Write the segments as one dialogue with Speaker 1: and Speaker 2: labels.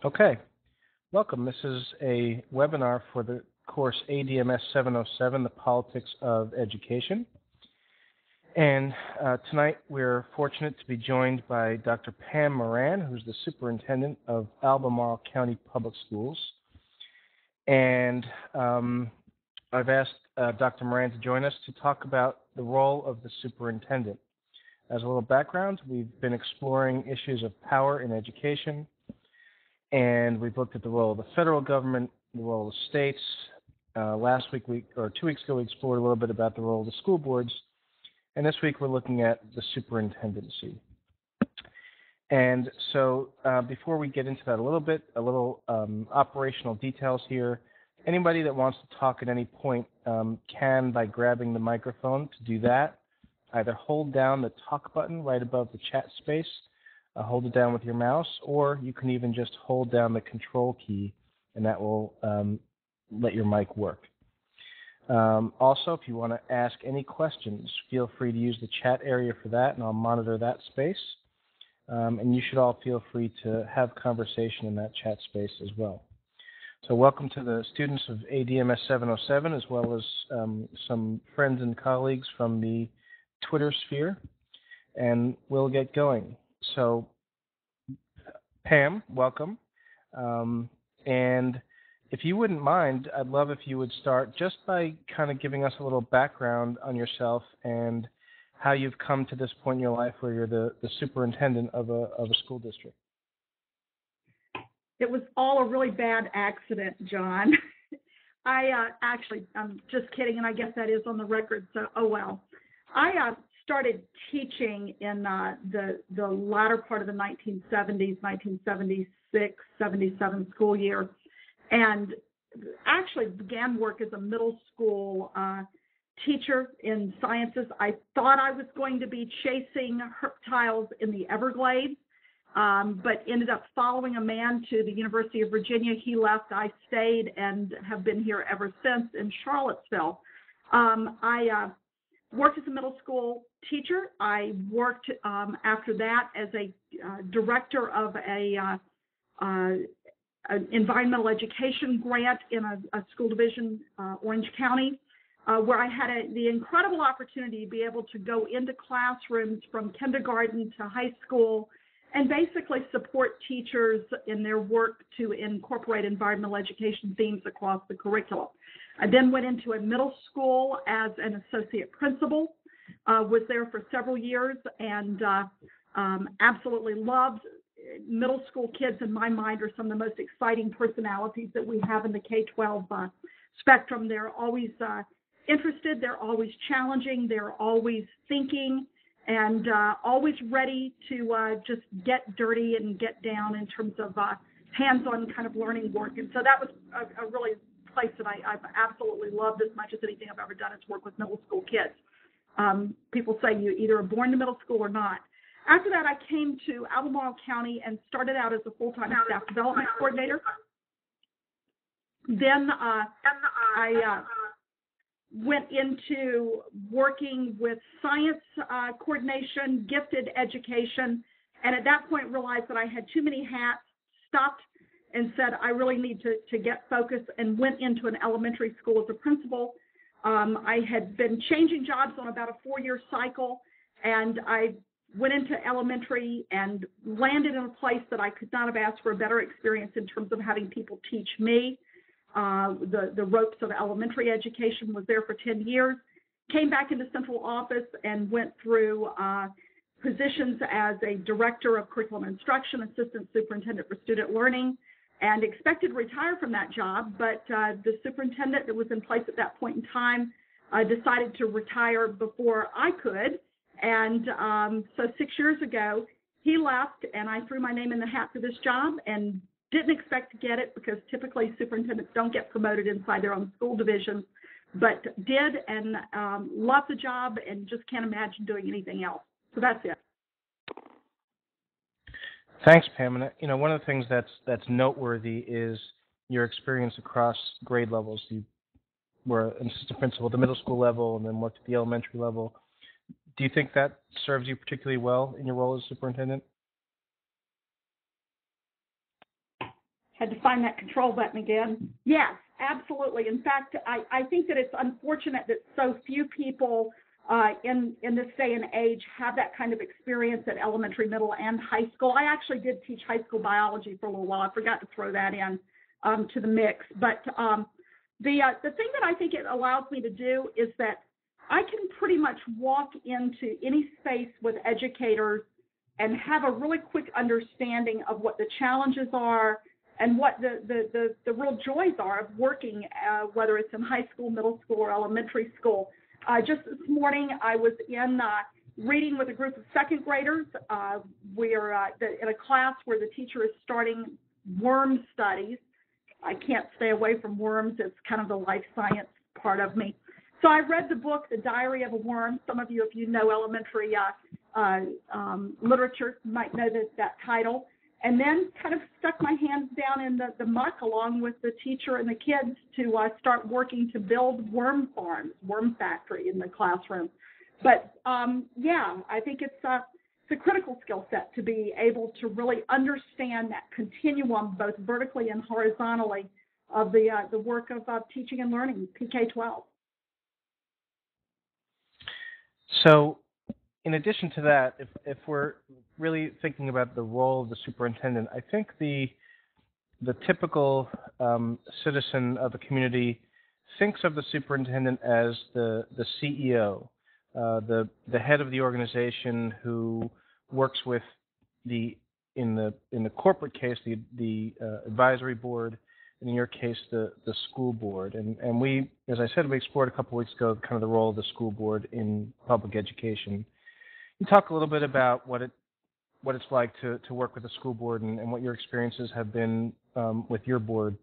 Speaker 1: Okay, welcome. This is a webinar for the course ADMS 707, The Politics of Education. And tonight we're fortunate to be joined by Dr. Pam Moran, who's the Superintendent of Albemarle County Public Schools. And I've asked Dr. Moran to join us to talk about the role of the superintendent. As a little background, we've been exploring issues of power in education, and we've looked at the role of the federal government, the role of states. Last week, 2 weeks ago, we explored a little bit about the role of the school boards, and this week we're looking at the superintendency. And so before we get into that a little operational details here. Anybody that wants to talk at any point can, by grabbing the microphone, to do that. Either hold down the talk button right above the chat space, hold it down with your mouse, or you can even just hold down the control key, and that will let your mic work. Also, if you want to ask any questions, feel free to use the chat area for that, and I'll monitor that space. And you should all feel free to have conversation in that chat space as well. So welcome to the students of ADMS 707, as well as some friends and colleagues from the Twitter sphere, and we'll get going. So, Pam, welcome. And if you wouldn't mind, I'd love if you would start just by kind of giving us a little background on yourself and how you've come to this point in your life where you're the superintendent of a school district.
Speaker 2: It was all a really bad accident, John. I'm just kidding, and I guess that is on the record, so oh well. I started teaching in the latter part of the 1970s, 1976, 77 school year, and actually began work as a middle school teacher in sciences. I thought I was going to be chasing reptiles in the Everglades, but ended up following a man to the University of Virginia. He left, I stayed, and have been here ever since in Charlottesville. I worked as a middle school teacher. I worked after that as a director of an environmental education grant in a school division, Orange County, where I had the incredible opportunity to be able to go into classrooms from kindergarten to high school and basically support teachers in their work to incorporate environmental education themes across the curriculum. I then went into a middle school as an associate principal, was there for several years, and absolutely loved middle school kids. In my mind, are some of the most exciting personalities that we have in the K-12 spectrum. They're always interested, they're always challenging, they're always thinking, and always ready to just get dirty and get down in terms of hands-on kind of learning work. And so that was a really place that I've absolutely loved as much as anything I've ever done is work with middle school kids. People say you either are born to middle school or not. After that, I came to Albemarle County and started out as a full-time staff development coordinator. Then I went into working with science coordination, gifted education, and at that point realized that I had too many hats, stopped and said I really need to get focused, and went into an elementary school as a principal. I had been changing jobs on about a 4-year cycle, and I went into elementary and landed in a place that I could not have asked for a better experience in terms of having people teach me. The ropes of elementary education, was there for 10 years, came back into central office and went through positions as a director of curriculum instruction, assistant superintendent for student learning, and expected to retire from that job, but the superintendent that was in place at that point in time decided to retire before I could, and so 6 years ago, he left, and I threw my name in the hat for this job, and didn't expect to get it because typically superintendents don't get promoted inside their own school divisions, but did, and loved the job and just can't imagine doing anything else. So that's it.
Speaker 1: Thanks, Pam. And one of the things that's noteworthy is your experience across grade levels. You were an assistant principal at the middle school level and then worked at the elementary level. Do you think that serves you particularly well in your role as superintendent?
Speaker 2: Had to find that control button again. Yes, absolutely. In fact, I think that it's unfortunate that so few people in this day and age have that kind of experience at elementary, middle, and high school. I actually did teach high school biology for a little while. I forgot to throw that in to the mix. But the thing that I think it allows me to do is that I can pretty much walk into any space with educators and have a really quick understanding of what the challenges are and what the real joys are of working, whether it's in high school, middle school, or elementary school. Just this morning, I was in reading with a group of second graders. We're in a class where the teacher is starting worm studies. I can't stay away from worms. It's kind of the life science part of me. So I read the book, The Diary of a Worm. Some of you, if you know elementary literature, might know that title. And then kind of stuck my hands down in the muck along with the teacher and the kids to start working to build worm farms, worm factory in the classroom. But yeah, I think it's a critical skill set to be able to really understand that continuum, both vertically and horizontally, of the work of teaching and learning, PK-12.
Speaker 1: So, in addition to that, if we're really thinking about the role of the superintendent, I think the typical citizen of the community thinks of the superintendent as the CEO, the head of the organization who works with in the corporate case the advisory board, and in your case the school board. And we, as I said, we explored a couple weeks ago kind of the role of the school board in public education. You talk a little bit about what it's like to work with the school board and what your experiences have been with your board.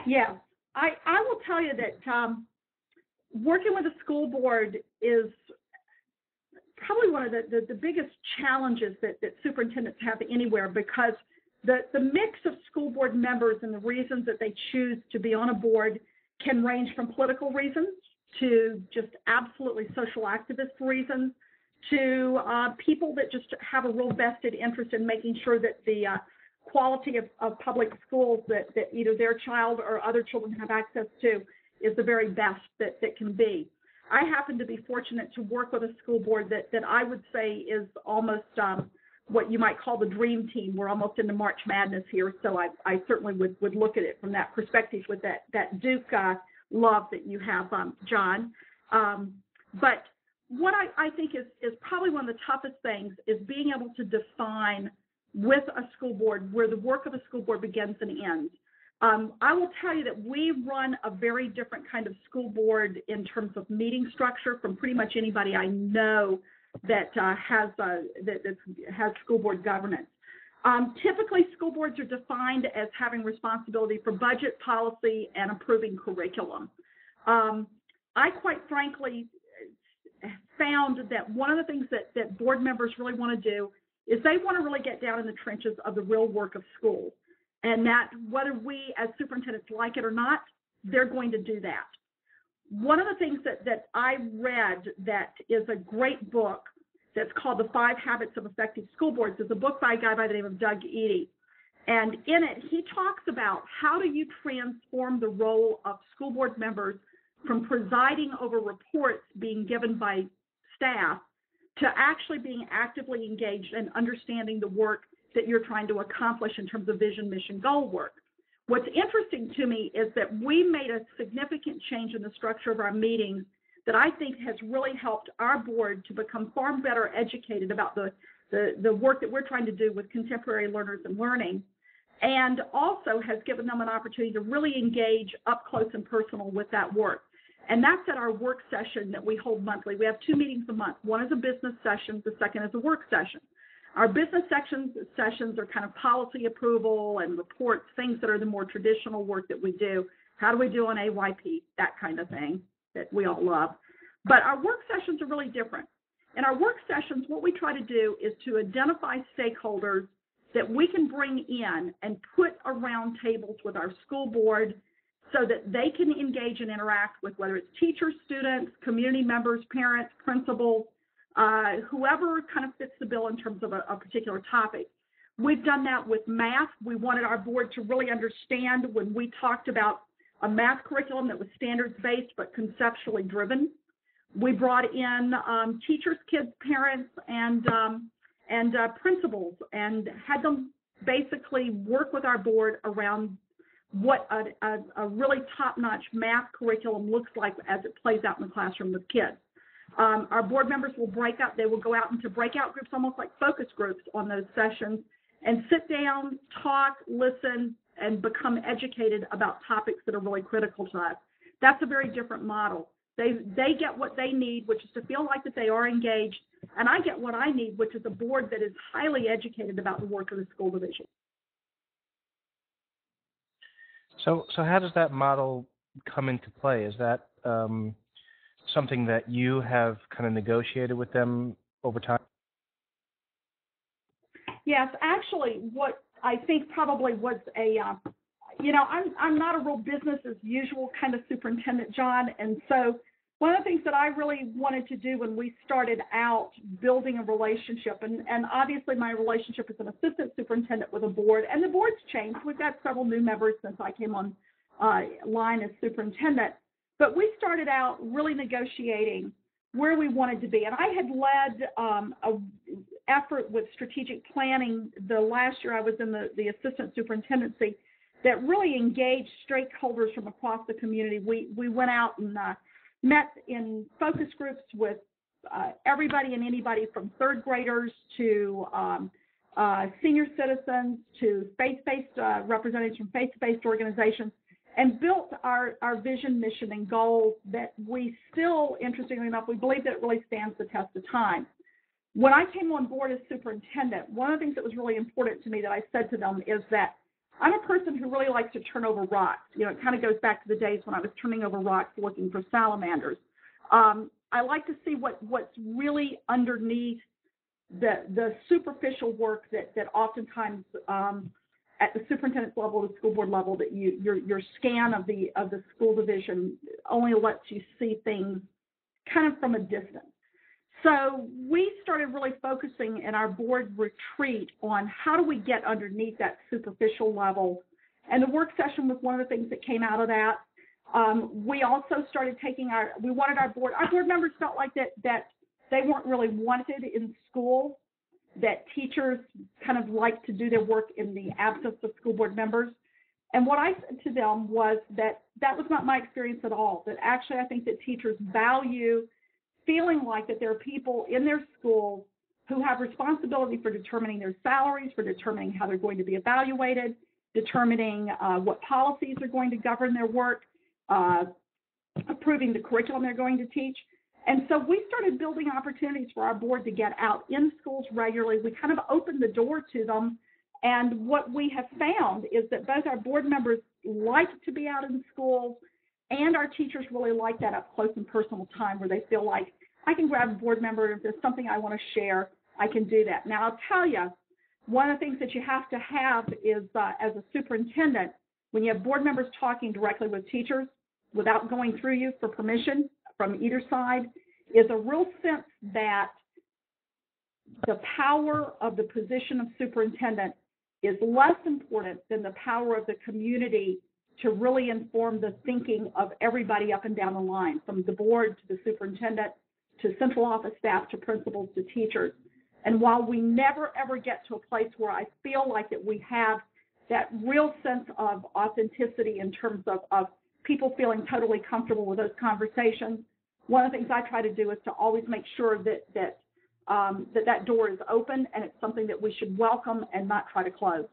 Speaker 2: Yeah, I will tell you that working with a school board is probably one of the biggest challenges that superintendents have anywhere, because the mix of school board members and the reasons that they choose to be on a board can range from political reasons to just absolutely social activist reasons to people that just have a real vested interest in making sure that the quality of public schools that either their child or other children have access to is the very best that can be. I happen to be fortunate to work with a school board that I would say is almost what you might call the dream team. We're almost into March Madness here, so I certainly would look at it from that perspective with that Duke love that you have, John. But what I think is probably one of the toughest things is being able to define with a school board where the work of a school board begins and ends. I will tell you that we run a very different kind of school board in terms of meeting structure from pretty much anybody I know that has school board governance. Typically, school boards are defined as having responsibility for budget, policy, and approving curriculum. I quite frankly found that one of the things that board members really want to do is they want to really get down in the trenches of the real work of schools. And that whether we as superintendents like it or not, they're going to do that. One of the things that I read that is a great book that's called The 5 Habits of Effective School Boards is a book by a guy by the name of Doug Eady. And in it, he talks about how do you transform the role of school board members from presiding over reports being given by staff to actually being actively engaged and understanding the work that you're trying to accomplish in terms of vision, mission, goal work. What's interesting to me is that we made a significant change in the structure of our meetings that I think has really helped our board to become far better educated about the work that we're trying to do with contemporary learners and learning, and also has given them an opportunity to really engage up close and personal with that work. And that's at our work session that we hold monthly. We have 2 meetings a month. One is a business session, the second is a work session. Our business sessions are kind of policy approval and reports, things that are the more traditional work that we do. How do we do on AYP? That kind of thing that we all love. But our work sessions are really different. In our work sessions, what we try to do is to identify stakeholders that we can bring in and put around tables with our school board so that they can engage and interact with whether it's teachers, students, community members, parents, principals, whoever kind of fits the bill in terms of a particular topic. We've done that with math. We wanted our board to really understand when we talked about a math curriculum that was standards-based but conceptually driven. We brought in teachers, kids, parents, and principals, and had them basically work with our board around what a really top-notch math curriculum looks like as it plays out in the classroom with kids. Our board members will break up. They will go out into breakout groups, almost like focus groups on those sessions, and sit down, talk, listen, and become educated about topics that are really critical to us. That's a very different model. They get what they need, which is to feel like that they are engaged, and I get what I need, which is a board that is highly educated about the work of the school division.
Speaker 1: So how does that model come into play? Is that something that you have kind of negotiated with them over time?
Speaker 2: Yes, actually, what I think probably was I'm not a real business as usual kind of superintendent, John, and so one of the things that I really wanted to do when we started out building a relationship, and obviously my relationship as an assistant superintendent with a board, and the board's changed. We've got several new members since I came on line as superintendent, but we started out really negotiating where we wanted to be. And I had led an effort with strategic planning the last year I was in the assistant superintendency that really engaged stakeholders from across the community. We went out and met in focus groups with everybody and anybody from third graders to senior citizens to faith-based representatives from faith-based organizations, and built our vision, mission, and goals that we still, interestingly enough, we believe that it really stands the test of time. When I came on board as superintendent, one of the things that was really important to me that I said to them is that I'm a person who really likes to turn over rocks. You know, it kind of goes back to the days when I was turning over rocks looking for salamanders. I like to see what's really underneath the superficial work that oftentimes at the superintendent's level, the school board level, that your scan of the school division only lets you see things kind of from a distance. So we started really focusing in our board retreat on how do we get underneath that superficial level. And the work session was one of the things that came out of that. We also started we wanted our board members felt like that they weren't really wanted in school, that teachers kind of like to do their work in the absence of school board members. And what I said to them was that was not my experience at all, that actually I think that teachers value feeling like that there are people in their schools who have responsibility for determining their salaries, for determining how they're going to be evaluated, determining what policies are going to govern their work, approving the curriculum they're going to teach. And so we started building opportunities for our board to get out in schools regularly. We kind of opened the door to them. And what we have found is that both our board members like to be out in schools, and our teachers really like that up close and personal time where they feel like I can grab a board member. If there's something I want to share, I can do that. Now, I'll tell you, one of the things that you have to have is, as a superintendent, when you have board members talking directly with teachers without going through you for permission from either side, is a real sense that the power of the position of superintendent is less important than the power of the community to really inform the thinking of everybody up and down the line, from the board to the superintendent to central office staff to principals to teachers. And while we never, ever get to a place where I feel like that we have that real sense of authenticity in terms of people feeling totally comfortable with those conversations, one of the things I try to do is to always make sure that door is open, and it's something that we should welcome and not try to close.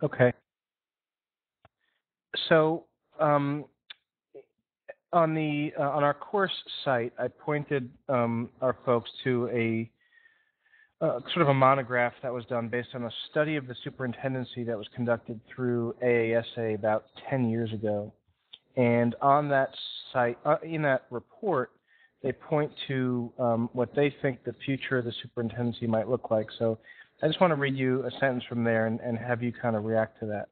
Speaker 1: Okay. So on our course site, I pointed our folks to a sort of a monograph that was done based on a study of the superintendency that was conducted through AASA about 10 years ago. And on that site, in that report, they point to what they think the future of the superintendency might look like. So I just want to read you a sentence from there and have you kind of react to that.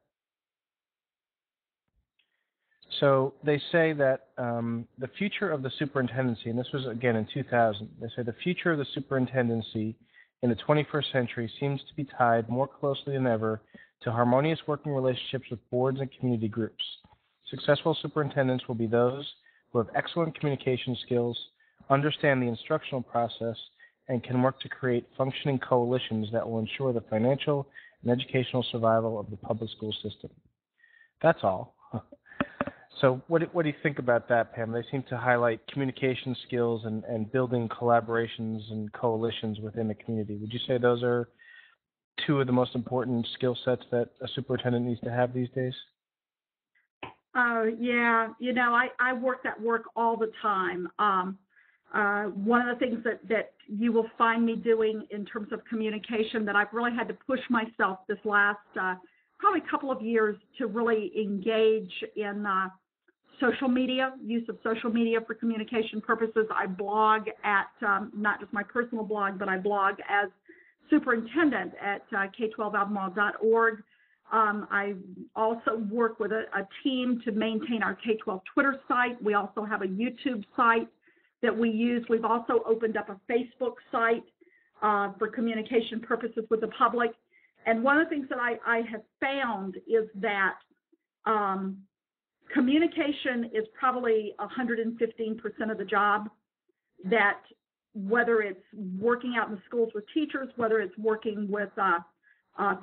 Speaker 1: So they say that the future of the superintendency, and this was again in 2000, they say the future of the superintendency in the 21st century seems to be tied more closely than ever to harmonious working relationships with boards and community groups. Successful superintendents will be those who have excellent communication skills, understand the instructional process, and can work to create functioning coalitions that will ensure the financial and educational survival of the public school system. That's all. So what do you think about that, Pam? They seem to highlight communication skills and building collaborations and coalitions within the community. Would you say those are two of the most important skill sets that a superintendent needs to have these days?
Speaker 2: Yeah, I work that work all the time. One of the things that you will find me doing in terms of communication that I've really had to push myself this last probably couple of years to really engage in social media, use of social media for communication purposes. I blog at not just my personal blog, but I blog as superintendent at k12albemarle.org. I also work with a team to maintain our K-12 Twitter site. We also have a YouTube site that we use. We've also opened up a Facebook site for communication purposes with the public. And one of the things that I have found is that communication is probably 115% of the job, that whether it's working out in the schools with teachers, whether it's working with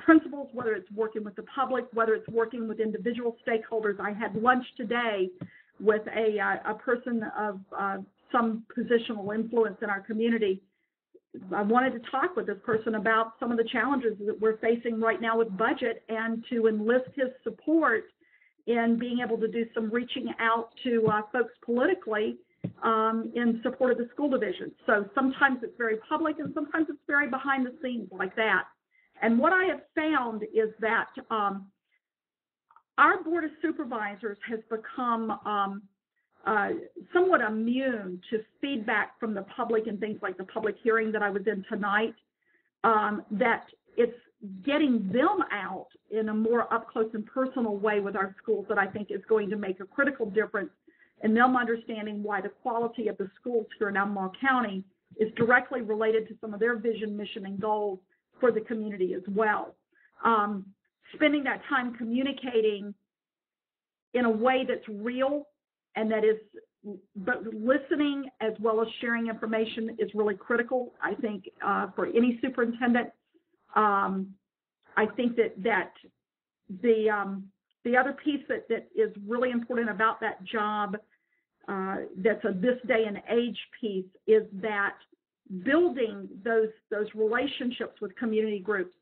Speaker 2: principals, whether it's working with the public, whether it's working with individual stakeholders. I had lunch today with a person of some positional influence in our community. I wanted to talk with this person about some of the challenges that we're facing right now with budget and to enlist his support in being able to do some reaching out to folks politically in support of the school division. So sometimes it's very public and sometimes it's very behind the scenes like that. And what I have found is that our Board of Supervisors has become somewhat immune to feedback from the public and things like the public hearing that I was in tonight, that it's getting them out in a more up close and personal way with our schools that I think is going to make a critical difference in them understanding why the quality of the schools here in Albemarle County is directly related to some of their vision, mission, and goals for the community as well. Spending that time communicating in a way that's real and that is, but listening as well as sharing information is really critical, I think, for any superintendent. I think that the other piece that is really important about that job, that's a this day and age piece, is that building those relationships with community groups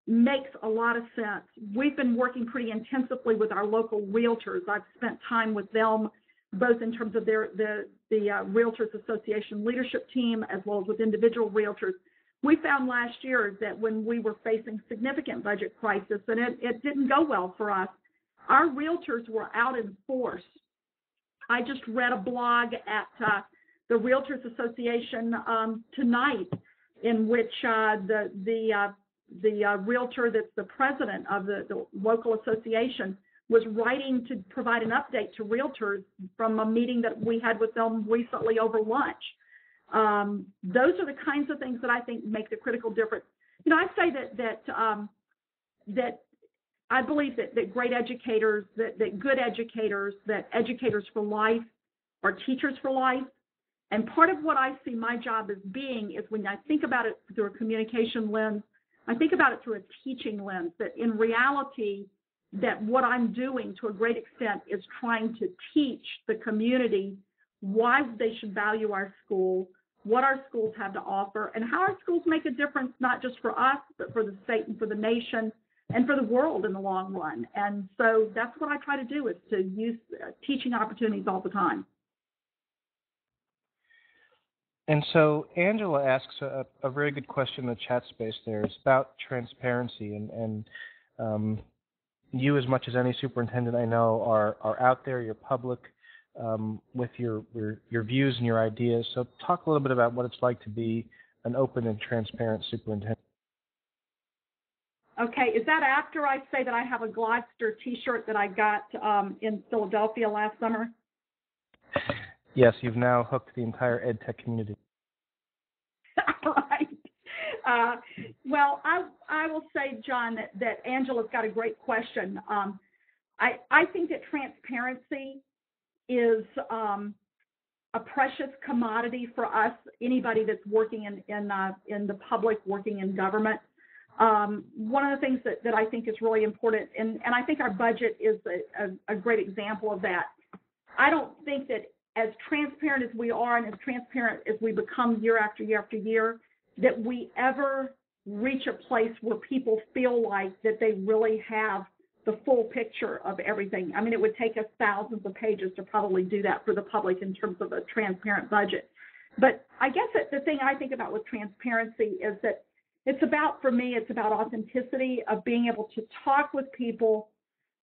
Speaker 2: makes a lot of sense. We've been working pretty intensively with our local realtors. I've spent time with them both in terms of the Realtors Association leadership team as well as with individual realtors. We found last year that when we were facing significant budget crisis, and it didn't go well for us, our realtors were out in force. I just read a blog at the Realtors Association tonight, in which the realtor that's the president of the local association was writing to provide an update to realtors from a meeting that we had with them recently over lunch. Those are the kinds of things that I think make the critical difference. I say that I believe that great educators, that good educators, that educators for life are teachers for life. And part of what I see my job as being is, when I think about it through a communication lens, I think about it through a teaching lens, that in reality, that what I'm doing to a great extent is trying to teach the community why they should value our schools, what our schools have to offer, and how our schools make a difference, not just for us, but for the state and for the nation and for the world in the long run. And so that's what I try to do, is to use teaching opportunities all the time.
Speaker 1: And so Angela asks a very good question in the chat space there. It's about transparency, and you, as much as any superintendent I know, are out there, you're public with your views and your ideas. So talk a little bit about what it's like to be an open and transparent superintendent.
Speaker 2: Okay, is that after I say that I have a Gloucester T-shirt that I got in Philadelphia last summer?
Speaker 1: Yes, you've now hooked the entire ed tech community.
Speaker 2: Right. Well, I will say, John, that Angela's got a great question. I think that transparency is a precious commodity for us, anybody that's working in the public, working in government. One of the things that I think is really important, and I think our budget is a great example of that. I don't think that as transparent as we are and as transparent as we become year after year after year, that we ever reach a place where people feel like that they really have the full picture of everything. I mean, it would take us thousands of pages to probably do that for the public in terms of a transparent budget. But I guess that the thing I think about with transparency is that it's about, for me, it's about authenticity, of being able to talk with people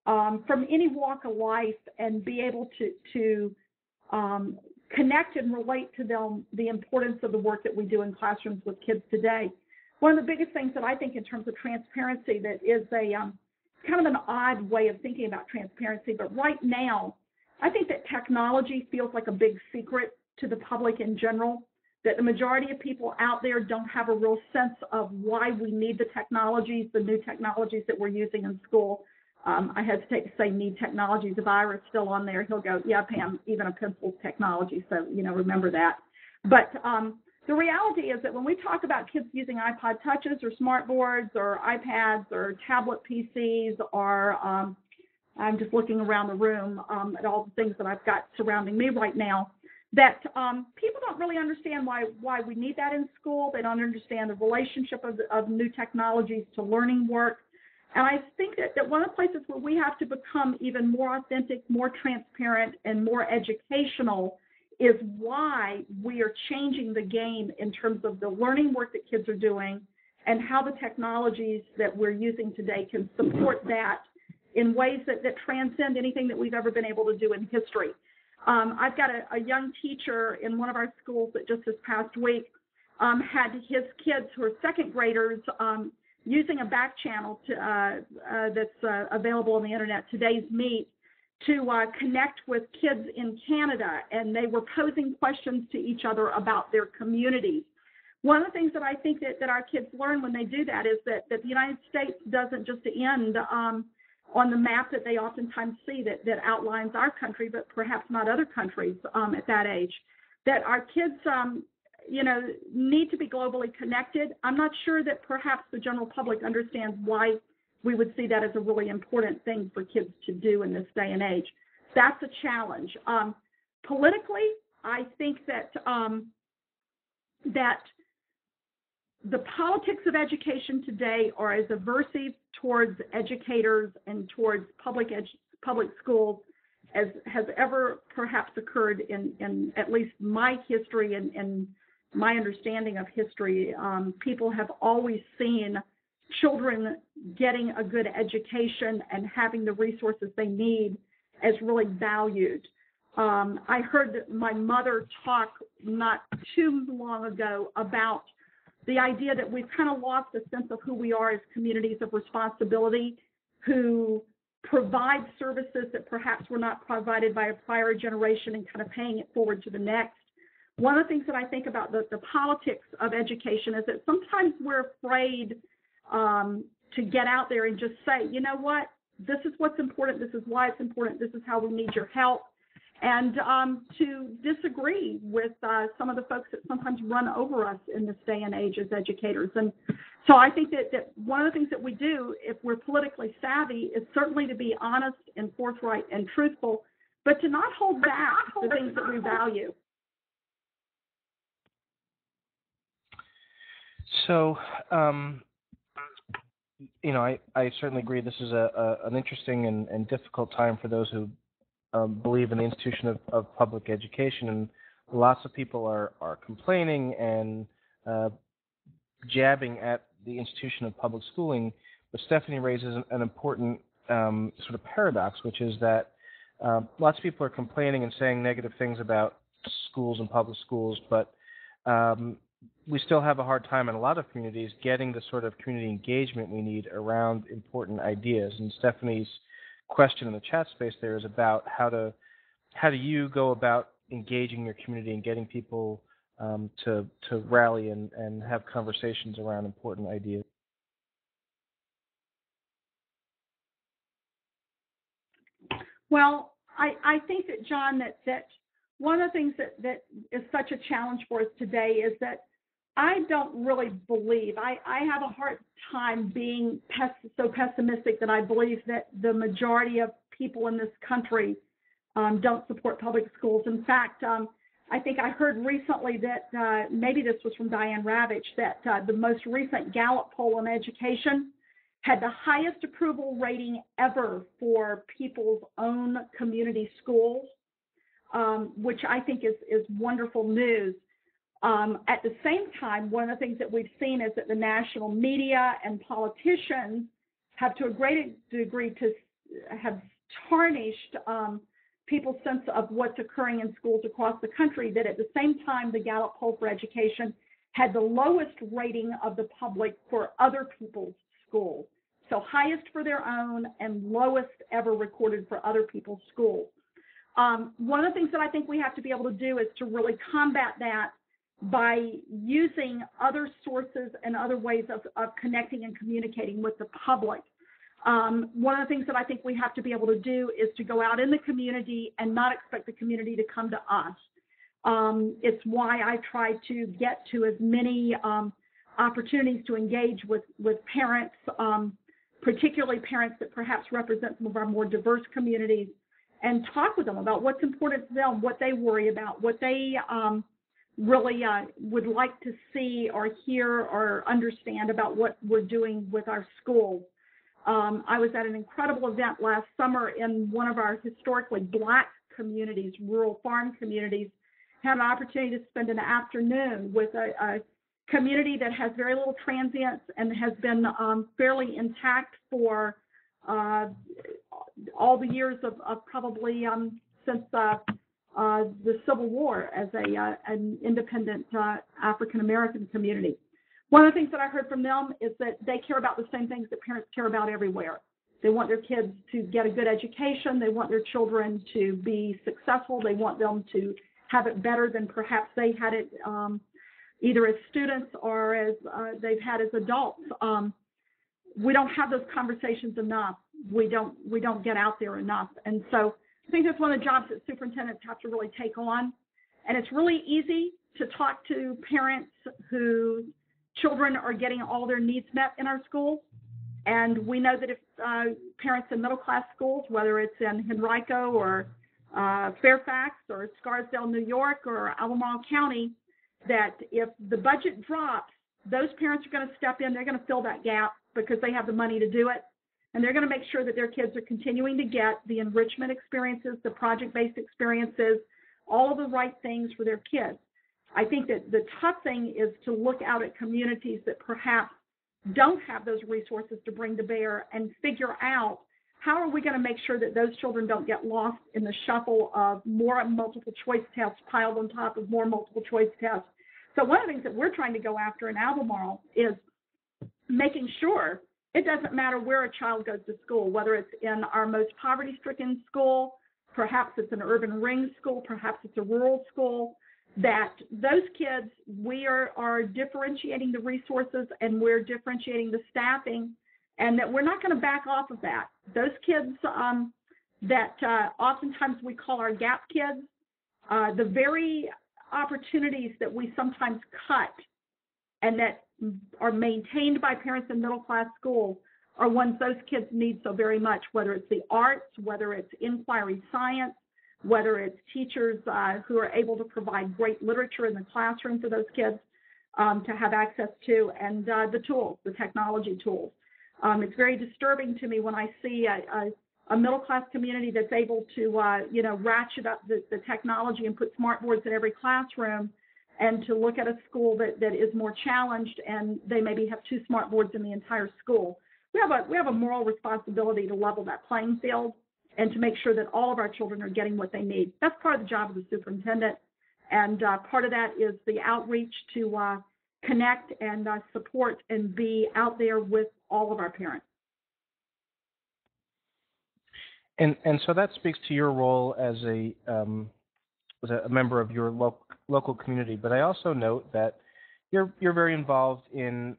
Speaker 2: from any walk of life and be able to connect and relate to them the importance of the work that we do in classrooms with kids today. One of the biggest things that I think in terms of transparency that is a kind of an odd way of thinking about transparency, but right now, I think that technology feels like a big secret to the public in general, that the majority of people out there don't have a real sense of why we need the technologies, the new technologies that we're using in school. I hesitate to say need technologies. If Ira's still on there, he'll go, yeah, Pam, even a pencil's technology, so, remember that. But the reality is that when we talk about kids using iPod touches or smartboards or iPads or tablet PCs or I'm just looking around the room at all the things that I've got surrounding me right now, that people don't really understand why we need that in school. They don't understand the relationship of new technologies to learning work. And I think that one of the places where we have to become even more authentic, more transparent, and more educational is why we are changing the game in terms of the learning work that kids are doing and how the technologies that we're using today can support that in ways that transcend anything that we've ever been able to do in history. I've got a young teacher in one of our schools that just this past week had his kids who are second graders using a back channel that's available on the internet, Today's Meet, to connect with kids in Canada, and they were posing questions to each other about their communities. One of the things that I think that our kids learn when they do that is that the United States doesn't just end on the map that they oftentimes see that outlines our country, but perhaps not other countries at that age, that our kids need to be globally connected. I'm not sure that perhaps the general public understands why we would see that as a really important thing for kids to do in this day and age. That's a challenge. Politically, I think that that the politics of education today are as aversive towards educators and towards public schools as has ever perhaps occurred in at least my history and my understanding of history. People have always seen children getting a good education and having the resources they need as really valued. I heard my mother talk not too long ago about the idea that we've kind of lost a sense of who we are as communities of responsibility who provide services that perhaps were not provided by a prior generation and kind of paying it forward to the next. One of the things that I think about the politics of education is that sometimes we're afraid to get out there and just say, you know what, this is what's important, this is why it's important, this is how we need your help, and to disagree with some of the folks that sometimes run over us in this day and age as educators. And so I think that one of the things that we do, if we're politically savvy, is certainly to be honest and forthright and truthful, but to not hold back the things that we value.
Speaker 1: So, I certainly agree this is an interesting and difficult time for those who believe in the institution of public education, and lots of people are complaining and jabbing at the institution of public schooling. But Stephanie raises an important sort of paradox, which is that lots of people are complaining and saying negative things about schools and public schools, but we still have a hard time in a lot of communities getting the sort of community engagement we need around important ideas. And Stephanie's question in the chat space there is about how do you go about engaging your community and getting people to rally and have conversations around important ideas.
Speaker 2: Well, I think that, John, that one of the things that is such a challenge for us today is that I don't really believe, I have a hard time being so pessimistic that I believe that the majority of people in this country don't support public schools. In fact, I think I heard recently that maybe this was from Diane Ravitch, that the most recent Gallup poll on education had the highest approval rating ever for people's own community schools, which I think is wonderful news. At the same time, one of the things that we've seen is that the national media and politicians have, to a great degree, have tarnished people's sense of what's occurring in schools across the country, that at the same time the Gallup poll for education had the lowest rating of the public for other people's schools. So highest for their own and lowest ever recorded for other people's schools. One of the things that I think we have to be able to do is to really combat that by using other sources and other ways of connecting and communicating with the public. One of the things that I think we have to be able to do is to go out in the community and not expect the community to come to us. It's why I try to get to as many opportunities to engage with parents, particularly parents that perhaps represent some of our more diverse communities, and talk with them about what's important to them, what they worry about, what they really would like to see or hear or understand about what we're doing with our schools. I was at an incredible event last summer in one of our historically Black communities, rural farm communities. Had an opportunity to spend an afternoon with a community that has very little transients and has been fairly intact for all the years of probably since the Civil War as an independent African-American community. One of the things that I heard from them is that they care about the same things that parents care about everywhere. They want their kids to get a good education. They want their children to be successful. They want them to have it better than perhaps they had it either as students or as they've had as adults. We don't have those conversations enough. We don't get out there enough. And so I think that's one of the jobs that superintendents have to really take on. And it's really easy to talk to parents whose children are getting all their needs met in our schools. And we know that if parents in middle-class schools, whether it's in Henrico or Fairfax or Scarsdale, New York, or Albemarle County, that if the budget drops, those parents are going to step in. They're going to fill that gap because they have the money to do it. And they're going to make sure that their kids are continuing to get the enrichment experiences, the project-based experiences, all of the right things for their kids. I think that the tough thing is to look out at communities that perhaps don't have those resources to bring to bear and figure out how are we going to make sure that those children don't get lost in the shuffle of more multiple choice tests piled on top of more multiple choice tests. So one of the things that we're trying to go after in Albemarle is making sure it doesn't matter where a child goes to school, whether it's in our most poverty-stricken school, perhaps it's an urban ring school, perhaps it's a rural school, that those kids, we are differentiating the resources and we're differentiating the staffing, and that we're not going to back off of that. Those kids that oftentimes we call our gap kids, the very opportunities that we sometimes cut and that are maintained by parents in middle-class schools are ones those kids need so very much, whether it's the arts, whether it's inquiry science, whether it's teachers who are able to provide great literature in the classroom for those kids to have access to, and the tools, the technology tools. It's very disturbing to me when I see a middle-class community that's able to, ratchet up the technology and put smart boards in every classroom, and to look at a school that is more challenged and they maybe have 2 smart boards in the entire school. We have a moral responsibility to level that playing field and to make sure that all of our children are getting what they need. That's part of the job of the superintendent, and part of that is the outreach to connect and support and be out there with all of our parents.
Speaker 1: And so that speaks to your role as a member of your local community. But I also note that you're very involved in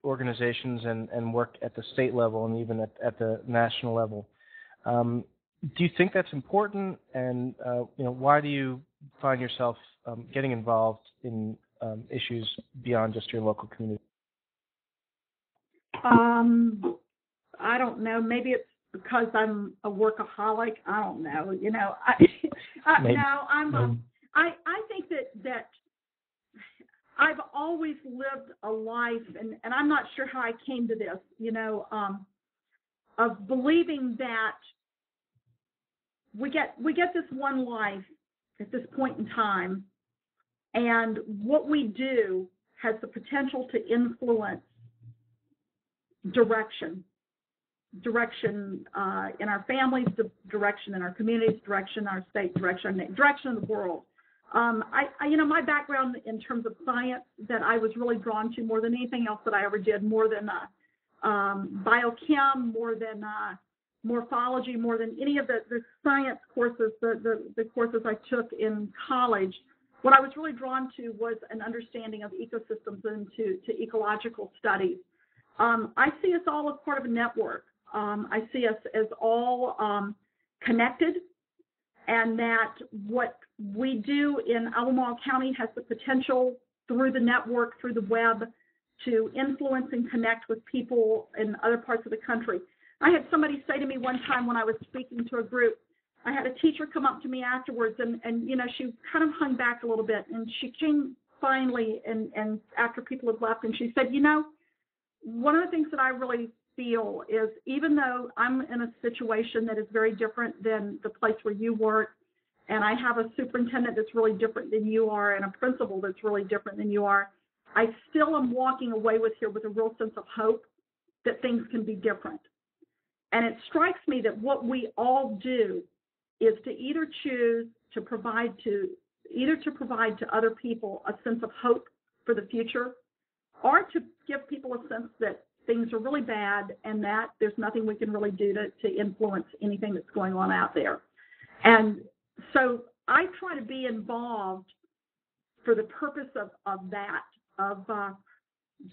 Speaker 1: organizations and work at the state level and even at the national level. Do you think that's important? And why do you find yourself getting involved in issues beyond just your local community?
Speaker 2: I don't know. Maybe it's because I'm a workaholic. I don't know. I think that I've always lived a life, and I'm not sure how I came to this, of believing that we get this one life at this point in time, and what we do has the potential to influence direction in our families, direction in our communities, direction in our state, direction in the world. My background in terms of science that I was really drawn to more than anything else that I ever did, more than biochem, more than morphology, more than any of the science courses, the courses I took in college. What I was really drawn to was an understanding of ecosystems and to ecological studies. I see us all as part of a network. I see us as all connected, and that what we do in Albemarle County has the potential through the network, through the web, to influence and connect with people in other parts of the country. I had somebody say to me one time when I was speaking to a group, I had a teacher come up to me afterwards, and she kind of hung back a little bit, and she came finally, and after people had left, and she said, one of the things that I really feel is, even though I'm in a situation that is very different than the place where you work, and I have a superintendent that's really different than you are, and a principal that's really different than you are, I still am walking away here with a real sense of hope that things can be different. And it strikes me that what we all do is to either choose to provide to other people a sense of hope for the future, or to give people a sense that things are really bad and that there's nothing we can really do to influence anything that's going on out there. And so I try to be involved for the purpose of that, of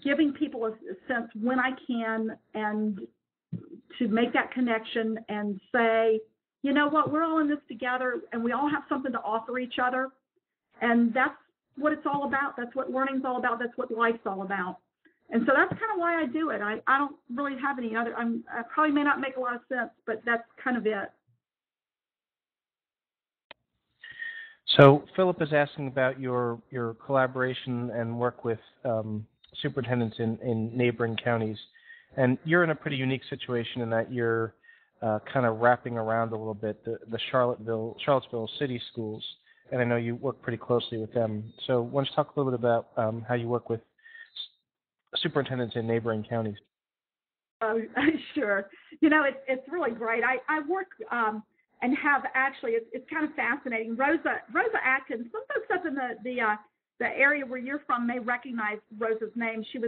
Speaker 2: giving people a sense when I can, and to make that connection and say, you know what, we're all in this together and we all have something to offer each other. And that's what it's all about. That's what learning's all about. That's what life's all about. And so that's kind of why I do it. I don't really have any other, I probably may not make a lot of sense, but that's kind of it.
Speaker 1: So Philip is asking about your collaboration and work with superintendents in neighboring counties. And you're in a pretty unique situation in that you're kind of wrapping around a little bit the Charlottesville city schools. And I know you work pretty closely with them. So why don't you talk a little bit about how you work with superintendents in neighboring counties?
Speaker 2: Oh, sure. It's really great. I work and have actually, it's kind of fascinating. Rosa Atkins, some folks up in the area where you're from may recognize Rosa's name. She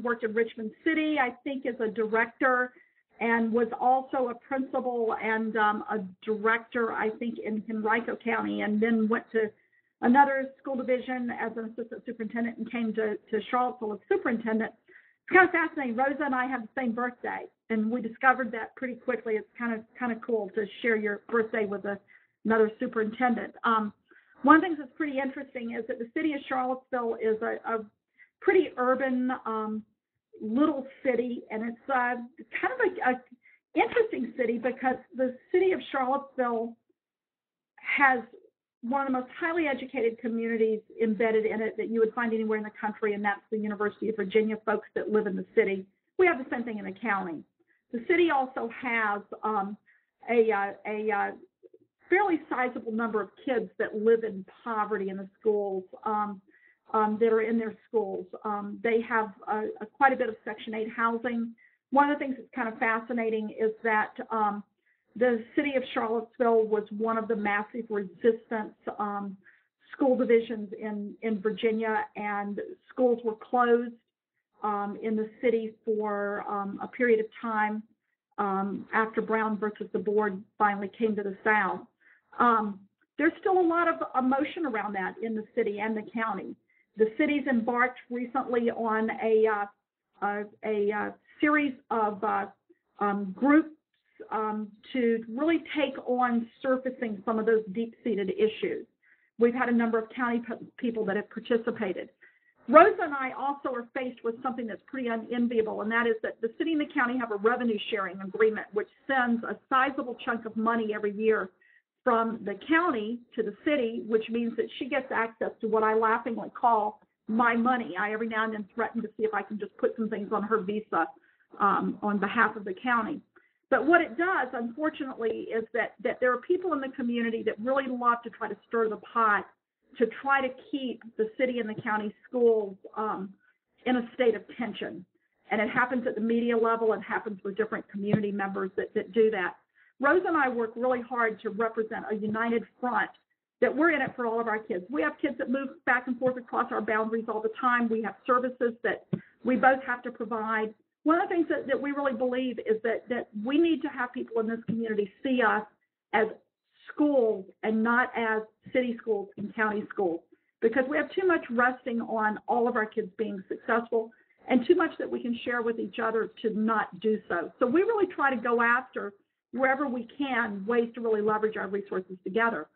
Speaker 2: worked in Richmond City, I think, as a director, and was also a principal and a director, I think, in Henrico County, and then went to another school division as an assistant superintendent and came to Charlottesville as superintendent. It's kind of fascinating. Rosa and I have the same birthday, and we discovered that pretty quickly. It's kind of cool to share your birthday with another superintendent. One of the things that's pretty interesting is that the city of Charlottesville is a pretty urban little city, and it's kind of a interesting city because the city of Charlottesville has one of the most highly educated communities embedded in it that you would find anywhere in the country, and that's the University of Virginia folks that live in the city. We have the same thing in the county. The city also has a fairly sizable number of kids that live in poverty in the schools, that are in their schools. They have quite a bit of Section 8 housing. One of the things that's kind of fascinating is that the city of Charlottesville was one of the massive resistance school divisions in Virginia, and schools were closed in the city for a period of time after Brown versus the board finally came to the South. There's still a lot of emotion around that in the city and the county. The city's embarked recently on a series of groups to really take on surfacing some of those deep-seated issues. We've had a number of county people that have participated. Rosa and I also are faced with something that's pretty unenviable, and that is that the city and the county have a revenue sharing agreement which sends a sizable chunk of money every year from the county to the city, which means that she gets access to what I laughingly call my money. I every now and then threaten to see if I can just put some things on her visa on behalf of the county. But what it does, unfortunately, is that there are people in the community that really love to try to stir the pot to try to keep the city and the county schools in a state of tension. And it happens at the media level. It happens with different community members that do that. Rose and I work really hard to represent a united front, that we're in it for all of our kids. We have kids that move back and forth across our boundaries all the time. We have services that we both have to provide. One of the things that we really believe is that we need to have people in this community see us as schools and not as city schools and county schools, because we have too much resting on all of our kids being successful and too much that we can share with each other to not do so. So we really try to go after, wherever we can, ways to really leverage our resources together.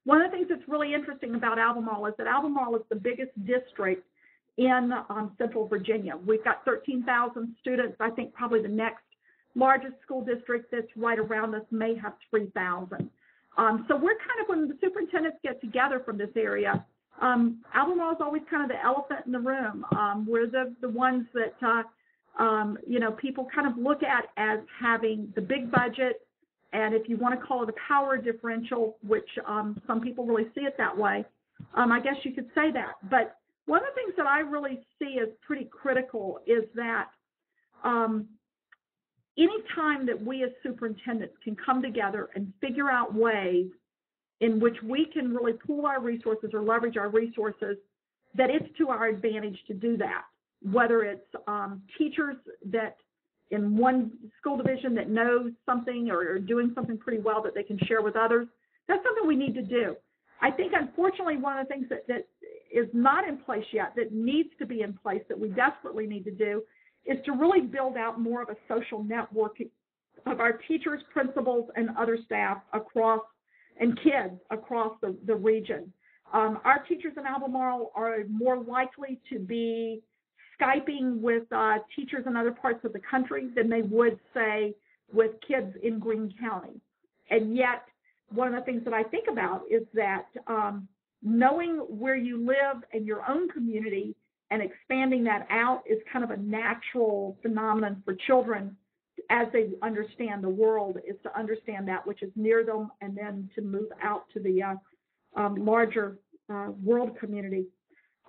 Speaker 2: One of the things that's really interesting about Albemarle is that Albemarle is the biggest district in Central Virginia. We've got 13,000 students. I think probably the next largest school district that's right around us may have 3,000. So we're kind of, when the superintendents get together from this area, Albemarle is always kind of the elephant in the room. We're the ones that, people kind of look at as having the big budget, and if you want to call it a power differential, which some people really see it that way, I guess you could say that. But one of the things that I really see as pretty critical is that any time that we as superintendents can come together and figure out ways in which we can really pool our resources or leverage our resources, that it's to our advantage to do that. Whether it's teachers that in one school division that knows something or are doing something pretty well that they can share with others, that's something we need to do. I think, unfortunately, one of the things that is not in place yet, that needs to be in place, that we desperately need to do, is to really build out more of a social network of our teachers, principals, and other staff across, and kids across the region. Our teachers in Albemarle are more likely to be Skyping with teachers in other parts of the country than they would, say, with kids in Greene County. And yet, one of the things that I think about is that knowing where you live and your own community and expanding that out is kind of a natural phenomenon for children as they understand the world, is to understand that which is near them and then to move out to the larger world community.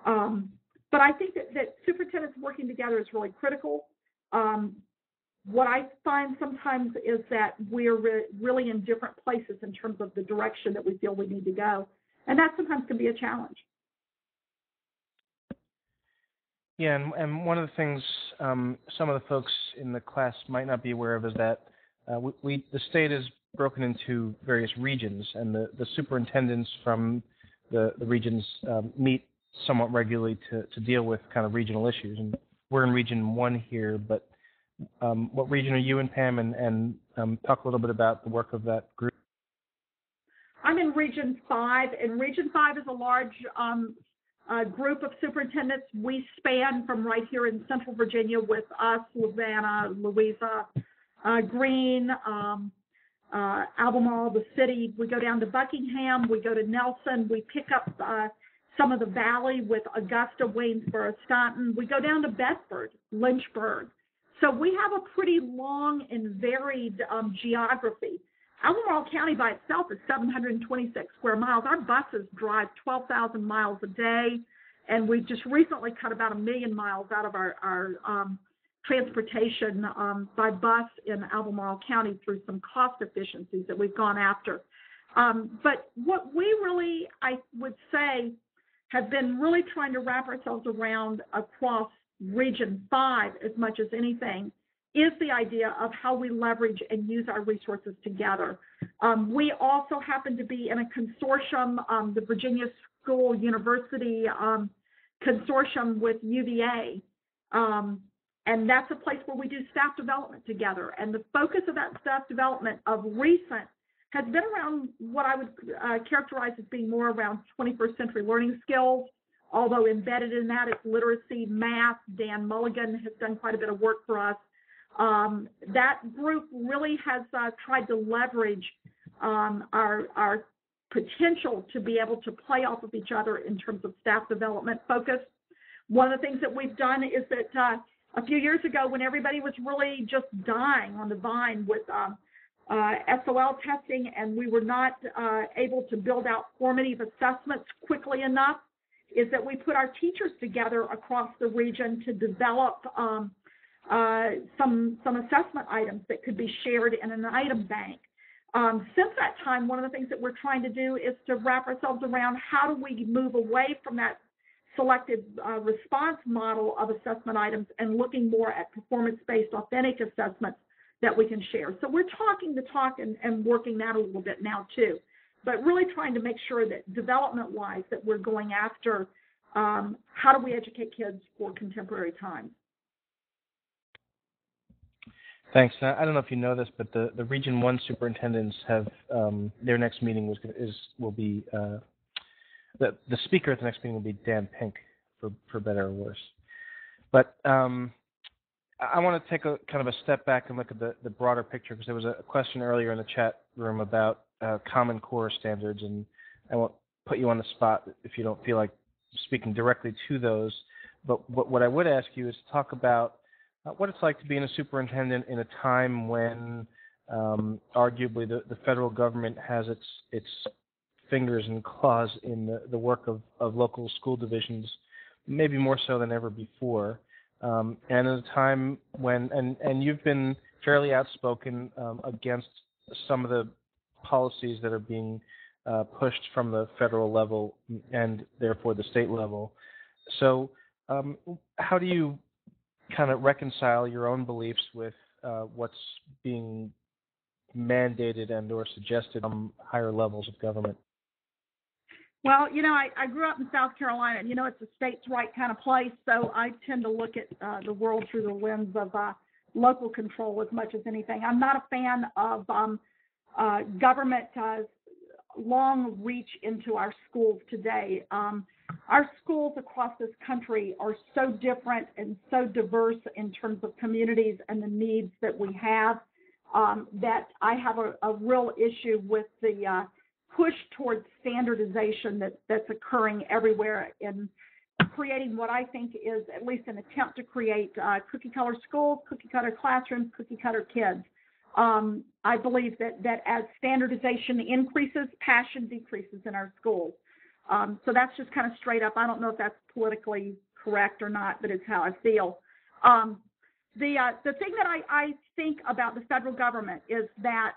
Speaker 2: But I think that superintendents working together is really critical. What I find sometimes is that we're really in different places in terms of the direction that we feel we need to go. And that sometimes can be a challenge.
Speaker 1: Yeah, and one of the things some of the folks in the class might not be aware of is that the state is broken into various regions, and the superintendents from the regions meet somewhat regularly to deal with kind of regional issues. And we're in Region 1 here, but what region are you in, Pam? And talk a little bit about the work of that group.
Speaker 2: I'm in Region 5, and Region 5 is a large group of superintendents. We span from right here in Central Virginia with us, Louisiana, Louisa, Greene, Albemarle, the city. We go down to Buckingham. We go to Nelson. We pick up some of the valley with Augusta, Waynesboro, Staunton. We go down to Bedford, Lynchburg. So we have a pretty long and varied geography. Albemarle County by itself is 726 square miles. Our buses drive 12,000 miles a day, and we've just recently cut about 1 million miles out of our transportation by bus in Albemarle County through some cost efficiencies that we've gone after. But what we really, I would say, have been really trying to wrap ourselves around across Region 5 as much as anything is the idea of how we leverage and use our resources together. We also happen to be in a consortium, the Virginia School University consortium with UVA, and that's a place where we do staff development together. And the focus of that staff development of recent has been around what I would characterize as being more around 21st century learning skills, although embedded in that is literacy, math. Dan Mulligan has done quite a bit of work for us. That group really has tried to leverage our potential to be able to play off of each other in terms of staff development focus. One of the things that we've done is that a few years ago, when everybody was really just dying on the vine with SOL testing, and we were not able to build out formative assessments quickly enough, is that we put our teachers together across the region to develop some assessment items that could be shared in an item bank. Since that time, one of the things that we're trying to do is to wrap ourselves around how do we move away from that selective response model of assessment items and looking more at performance-based authentic assessments that we can share. So we're talking the talk and working that a little bit now too, but really trying to make sure that development-wise that we're going after how do we educate kids for contemporary times.
Speaker 1: Thanks. I don't know if you know this, but the Region 1 superintendents have their next meeting will be the speaker at the next meeting will be Dan Pink, for better or worse. But I want to take a kind of a step back and look at the broader picture, because there was a question earlier in the chat room about Common Core standards, and I won't put you on the spot if you don't feel like speaking directly to those. But what I would ask you is to talk about what it's like to be a superintendent in a time when arguably the federal government has its fingers and claws in the work of local school divisions, maybe more so than ever before. And at a time when, and you've been fairly outspoken against some of the policies that are being pushed from the federal level and therefore the state level. So how do you kind of reconcile your own beliefs with what's being mandated and or suggested from higher levels of government?
Speaker 2: Well, I grew up in South Carolina, and, it's a states' right kind of place, so I tend to look at the world through the lens of local control as much as anything. I'm not a fan of government long reach into our schools today. Our schools across this country are so different and so diverse in terms of communities and the needs that we have that I have a real issue with the push towards standardization that's occurring everywhere in creating what I think is at least an attempt to create cookie-cutter schools, cookie-cutter classrooms, cookie-cutter kids. I believe that as standardization increases, passion decreases in our schools. So that's just kind of straight up. I don't know if that's politically correct or not, but it's how I feel. The thing that I think about the federal government is that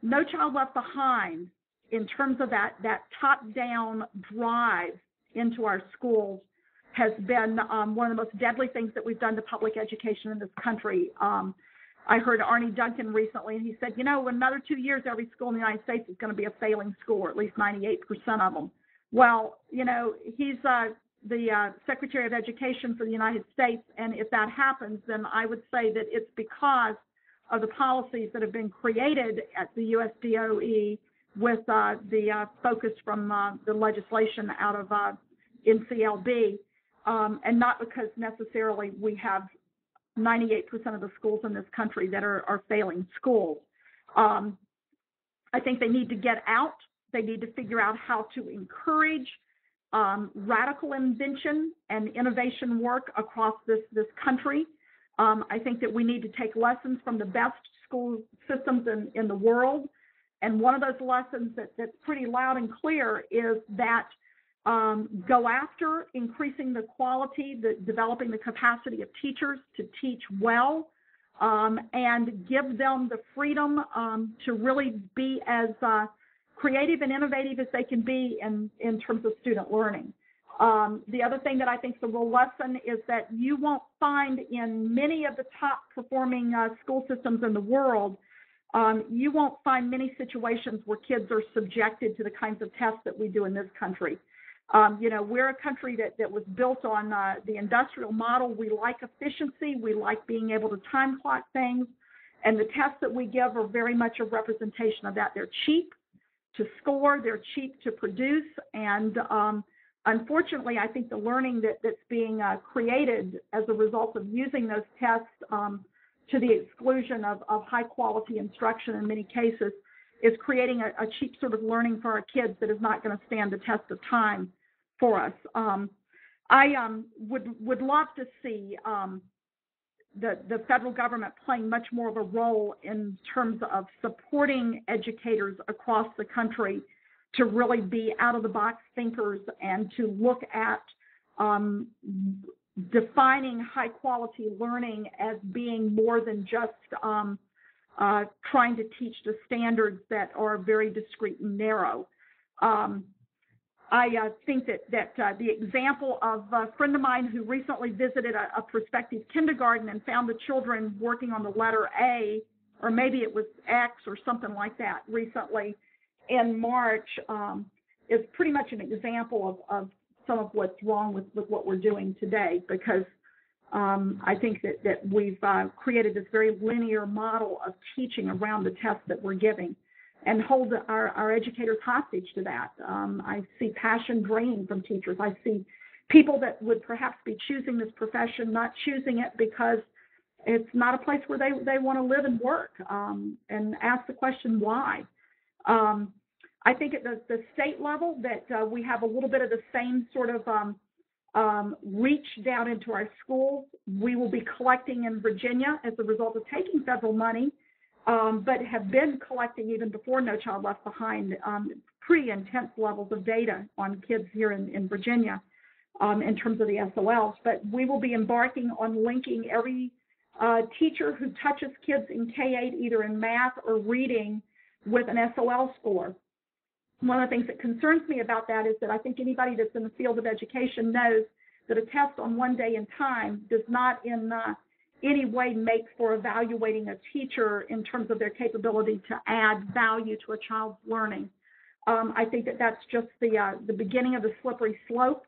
Speaker 2: No Child Left Behind, in terms of that top-down drive into our schools, has been one of the most deadly things that we've done to public education in this country. I heard Arnie Duncan recently, and he said, in another 2 years, every school in the United States is going to be a failing school, or at least 98% of them. Well, he's the Secretary of Education for the United States, and if that happens, then I would say that it's because of the policies that have been created at the USDOE with the focus from the legislation out of NCLB, and not because necessarily we have 98% of the schools in this country that are failing schools. I think they need to get out. They need to figure out how to encourage radical invention and innovation work across this country. I think that we need to take lessons from the best school systems in the world. And one of those lessons that's pretty loud and clear is that go after increasing the quality, developing the capacity of teachers to teach well, and give them the freedom to really be as creative and innovative as they can be in terms of student learning. The other thing that I think is a real lesson is that you won't find in many of the top performing school systems in the world, you won't find many situations where kids are subjected to the kinds of tests that we do in this country. We're a country that was built on the industrial model. We like efficiency. We like being able to time clock things. And the tests that we give are very much a representation of that. They're cheap to score. They're cheap to produce. And unfortunately, I think the learning that's being created as a result of using those tests to the exclusion of high-quality instruction in many cases is creating a cheap sort of learning for our kids that is not going to stand the test of time for us. I would love to see the federal government playing much more of a role in terms of supporting educators across the country to really be out-of-the-box thinkers and to look at defining high-quality learning as being more than just trying to teach to standards that are very discrete and narrow. I think that the example of a friend of mine who recently visited a prospective kindergarten and found the children working on the letter A, or maybe it was X or something like that recently in March, is pretty much an example of some of what's wrong with what we're doing today, because I think that we've created this very linear model of teaching around the tests that we're giving and hold our educators hostage to that. I see passion draining from teachers. I see people that would perhaps be choosing this profession not choosing it because it's not a place where they want to live and work, and ask the question why. I think at the state level that we have a little bit of the same sort of reach down into our schools. We will be collecting in Virginia as a result of taking federal money, but have been collecting even before No Child Left Behind pretty intense levels of data on kids here in Virginia in terms of the SOLs. But we will be embarking on linking every teacher who touches kids in K-8, either in math or reading, with an SOL score. One of the things that concerns me about that is that I think anybody that's in the field of education knows that a test on one day in time does not in any way make for evaluating a teacher in terms of their capability to add value to a child's learning. I think that that's just the beginning of the slippery slope,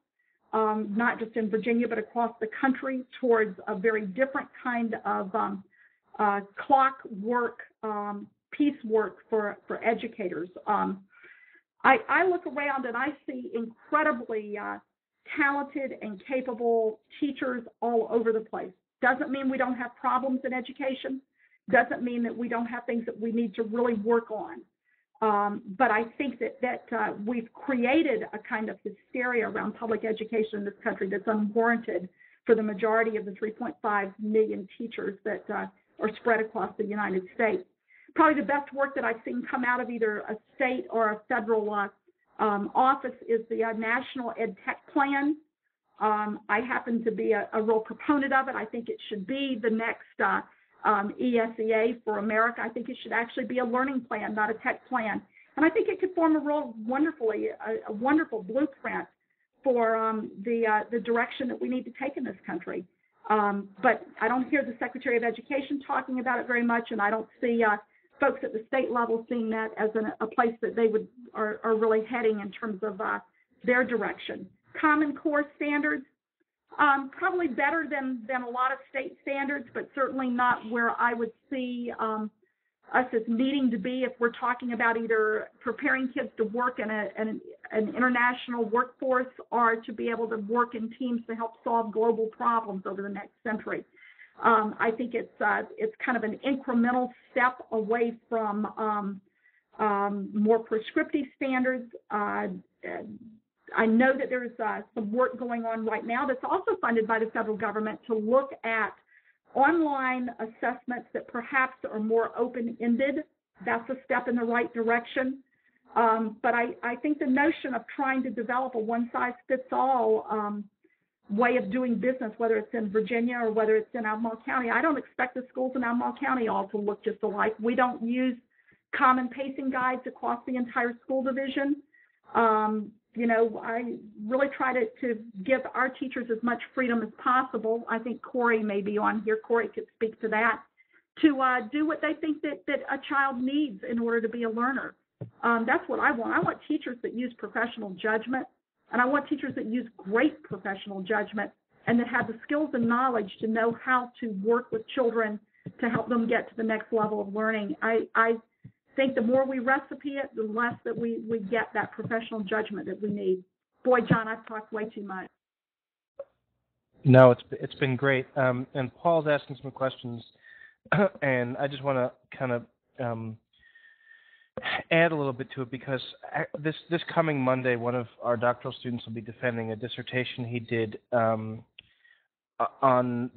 Speaker 2: not just in Virginia, but across the country, towards a very different kind of clock work, piecework for educators. I look around and I see incredibly talented and capable teachers all over the place. Doesn't mean we don't have problems in education. Doesn't mean that we don't have things that we need to really work on. But I think that we've created a kind of hysteria around public education in this country that's unwarranted for the majority of the 3.5 million teachers that are spread across the United States. Probably the best work that I've seen come out of either a state or a federal office is the National Ed Tech Plan. I happen to be a real proponent of it. I think it should be the next ESEA for America. I think it should actually be a learning plan, not a tech plan. And I think it could form a wonderful blueprint for the direction that we need to take in this country. But I don't hear the Secretary of Education talking about it very much, and I don't see folks at the state level seeing that as a place that they are really heading in terms of their direction. Common Core standards, probably better than a lot of state standards, but certainly not where I would see us as needing to be if we're talking about either preparing kids to work in an international workforce or to be able to work in teams to help solve global problems over the next century. I think it's kind of an incremental step away from more prescriptive standards. I know that there's some work going on right now that's also funded by the federal government to look at online assessments that perhaps are more open-ended. That's a step in the right direction. But I think the notion of trying to develop a one-size-fits-all way of doing business, whether it's in Virginia or whether it's in Albemarle County, I don't expect the schools in Albemarle County all to look just alike. We don't use common pacing guides across the entire school division. I really try to give our teachers as much freedom as possible. I think Corey may be on here. Corey could speak to that, to do what they think that a child needs in order to be a learner. That's what I want. I want teachers that use professional judgment, and I want teachers that use great professional judgment and that have the skills and knowledge to know how to work with children to help them get to the next level of learning. I think the more we recipe it, the less that we get that professional judgment that we need. Boy, John, I've talked way too much.
Speaker 1: No, it's been great. And Paul's asking some questions, and I just want to kind of add a little bit to it, because this coming Monday, one of our doctoral students will be defending a dissertation he did on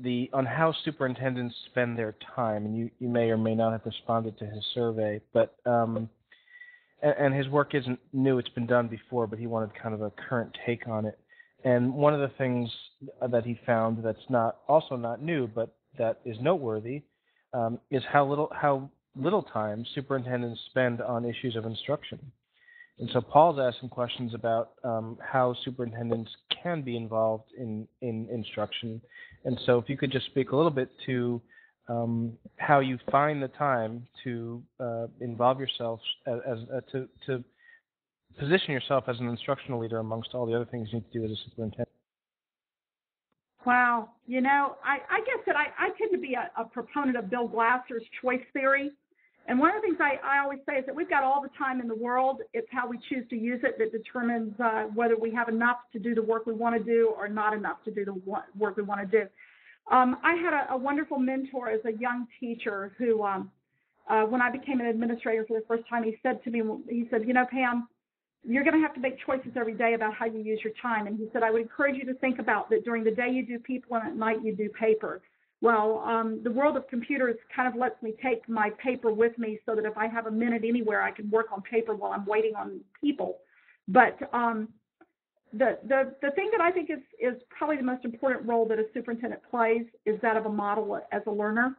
Speaker 1: how superintendents spend their time, and you may or may not have responded to his survey, but and his work isn't new; it's been done before, but he wanted kind of a current take on it. And one of the things that he found that's not new, but that is noteworthy, is how little time superintendents spend on issues of instruction. And so Paul's asking questions about how superintendents can be involved in instruction. And so if you could just speak a little bit to how you find the time to involve yourself to position yourself as an instructional leader amongst all the other things you need to do as a superintendent.
Speaker 2: Wow. I guess that I tend to be a proponent of Bill Glasser's choice theory. And one of the things I always say is that we've got all the time in the world. It's how we choose to use it that determines whether we have enough to do the work we want to do or not enough to do the work we want to do. I had a wonderful mentor as a young teacher who, when I became an administrator for the first time, he said to me, Pam, you're going to have to make choices every day about how you use your time. And he said, I would encourage you to think about that during the day you do people and at night you do paper. Well, the world of computers kind of lets me take my paper with me so that if I have a minute anywhere, I can work on paper while I'm waiting on people. But the thing that I think is probably the most important role that a superintendent plays is that of a model as a learner.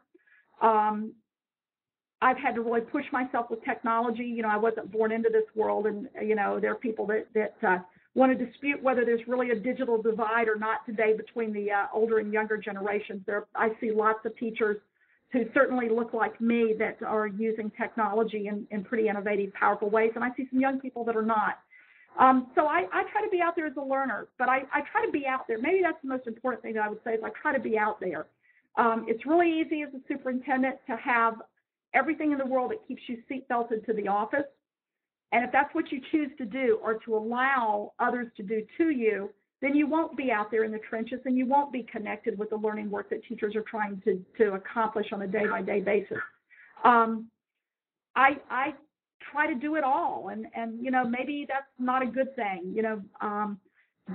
Speaker 2: I've had to really push myself with technology. I wasn't born into this world, and there are people that want to dispute whether there's really a digital divide or not today between the older and younger generations. I see lots of teachers who certainly look like me that are using technology in pretty innovative, powerful ways, and I see some young people that are not. So I try to be out there as a learner, but I try to be out there. Maybe that's the most important thing that I would say is I try to be out there. It's really easy as a superintendent to have everything in the world that keeps you seatbelted to the office. And if that's what you choose to do or to allow others to do to you, then you won't be out there in the trenches and you won't be connected with the learning work that teachers are trying to accomplish on a day-by-day basis. I try to do it all, and maybe that's not a good thing,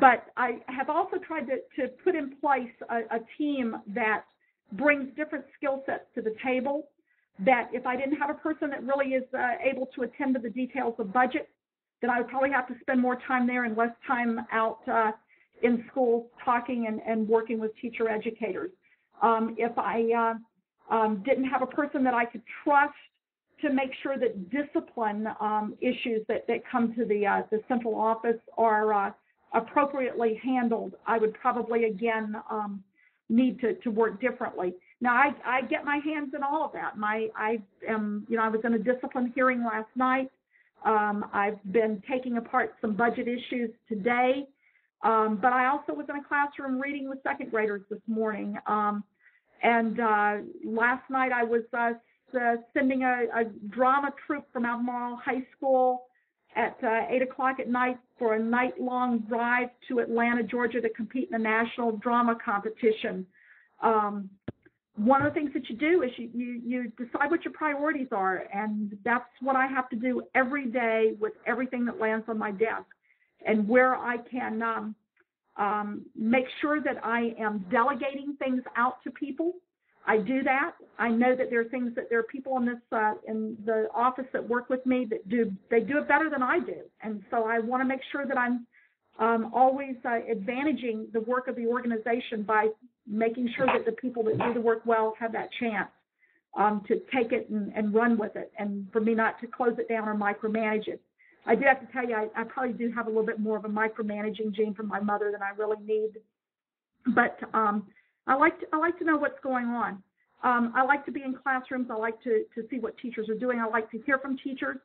Speaker 2: but I have also tried to put in place a team that brings different skill sets to the table, that if I didn't have a person that really is able to attend to the details of budget, then I would probably have to spend more time there and less time out in school talking and working with teacher educators. If I didn't have a person that I could trust to make sure that discipline issues that come to the central office are appropriately handled, I would probably, again, need to work differently. Now, I get my hands in all of that. I was in a discipline hearing last night. I've been taking apart some budget issues today, but I also was in a classroom reading with second graders this morning. And last night I was sending a drama troupe from Albemarle High School at 8 o'clock at night for a night-long drive to Atlanta, Georgia to compete in a national drama competition. One of the things that you do is you decide what your priorities are, and that's what I have to do every day with everything that lands on my desk. And where I can make sure that I am delegating things out to people, I do that. I know that there are people in the office that work with me that do it better than I do, and so I want to make sure that I'm always advantaging the work of the organization by making sure that the people that do the work well have that chance. to take it and run with it, and for me not to close it down or micromanage it. I do have to tell you, I probably do have a little bit more of a micromanaging gene from my mother than I really need. But I like to know what's going on. I like to be in classrooms. I like to see what teachers are doing. I like to hear from teachers.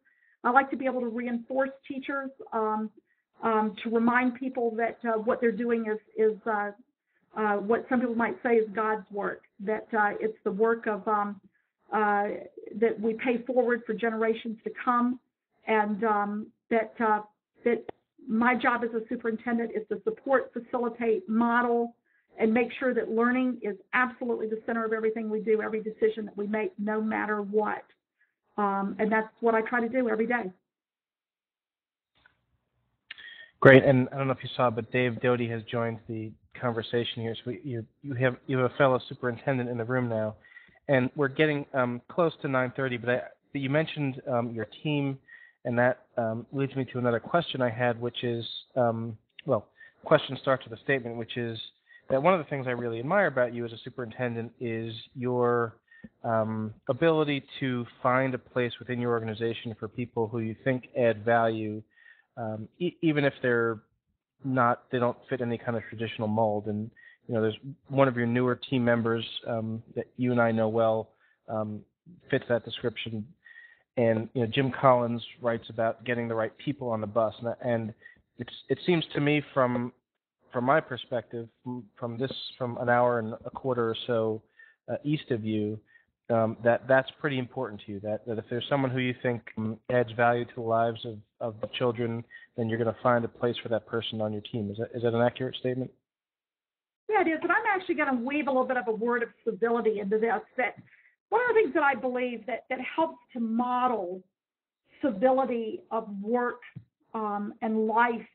Speaker 2: I like to be able to reinforce teachers, to remind people that what they're doing is what some people might say is God's work, that it's the work of that we pay forward for generations to come, and that my job as a superintendent is to support, facilitate, model, and make sure that learning is absolutely the center of everything we do, every decision that we make, no matter what. And that's what I try to do every day.
Speaker 1: Great, and I don't know if you saw, but Dave Doty has joined the conversation here. So you have a fellow superintendent in the room now, and we're getting close to 9:30. But you mentioned your team, and that leads me to another question I had, which is, question starts with a statement, which is that one of the things I really admire about you as a superintendent is your ability to find a place within your organization for people who you think add value, even if they don't fit any kind of traditional mold. And there's one of your newer team members that you and I know well fits that description. And Jim Collins writes about getting the right people on the bus, and it seems to me from my perspective, from an hour and a quarter or so east of you, that's pretty important to you. That if there's someone who you think adds value to the lives of the children, then you're going to find a place for that person on your team. Is that an accurate statement?
Speaker 2: Yeah, it is. And I'm actually going to weave a little bit of a word of civility into this. That one of the things that I believe that helps to model civility of work and life,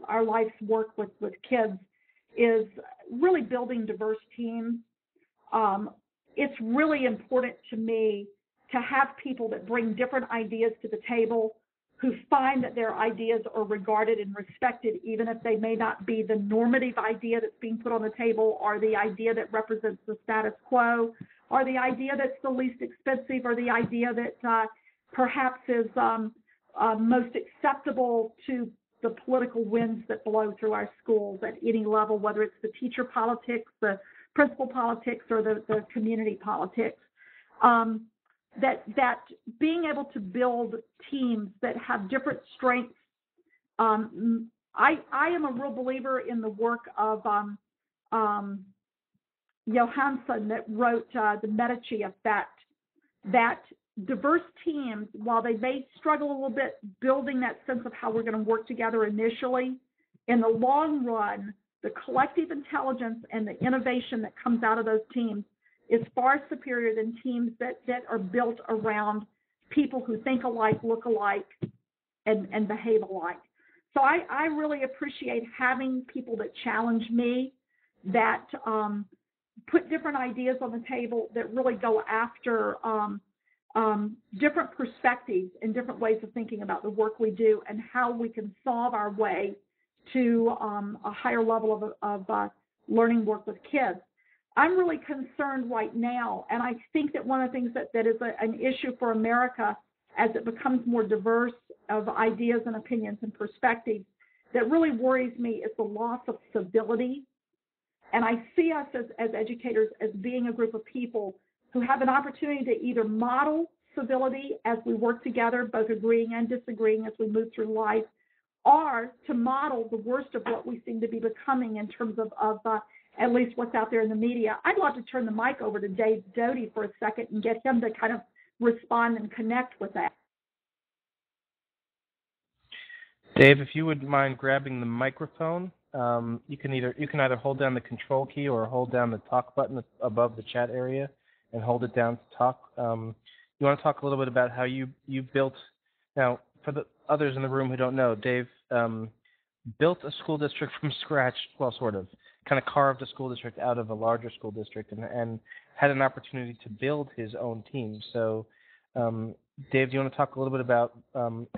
Speaker 2: our life's work with kids, is really building diverse teams. It's really important to me to have people that bring different ideas to the table, who find that their ideas are regarded and respected, even if they may not be the normative idea that's being put on the table, or the idea that represents the status quo, or the idea that's the least expensive, or the idea that perhaps is most acceptable to the political winds that blow through our schools at any level, whether it's the teacher politics, the principal politics, or the community politics. That being able to build teams that have different strengths. I am a real believer in the work of Johansson, that wrote the Medici Effect, that diverse teams, while they may struggle a little bit building that sense of how we're going to work together initially, in the long run, the collective intelligence and the innovation that comes out of those teams is far superior than teams that are built around people who think alike, look alike, and behave alike. So I really appreciate having people that challenge me, that put different ideas on the table, that really go after different perspectives and different ways of thinking about the work we do and how we can solve our way to a higher level of learning work with kids. I'm really concerned right now, and I think that one of the things that is an issue for America as it becomes more diverse of ideas and opinions and perspectives, that really worries me is the loss of civility. And I see us as educators as being a group of people who have an opportunity to either model civility as we work together, both agreeing and disagreeing as we move through life, or to model the worst of what we seem to be becoming in terms of at least what's out there in the media. I'd love to turn the mic over to Dave Doty for a second and get him to kind of respond and connect with that.
Speaker 1: Dave, if you would mind grabbing the microphone, you can either hold down the control key or hold down the talk button above the chat area and hold it down to talk. You want to talk a little bit about how you built, now for the others in the room who don't know, Dave built a school district from scratch, well, sort of, kind of carved a school district out of a larger school district and had an opportunity to build his own team. So, Dave, do you want to talk a little bit about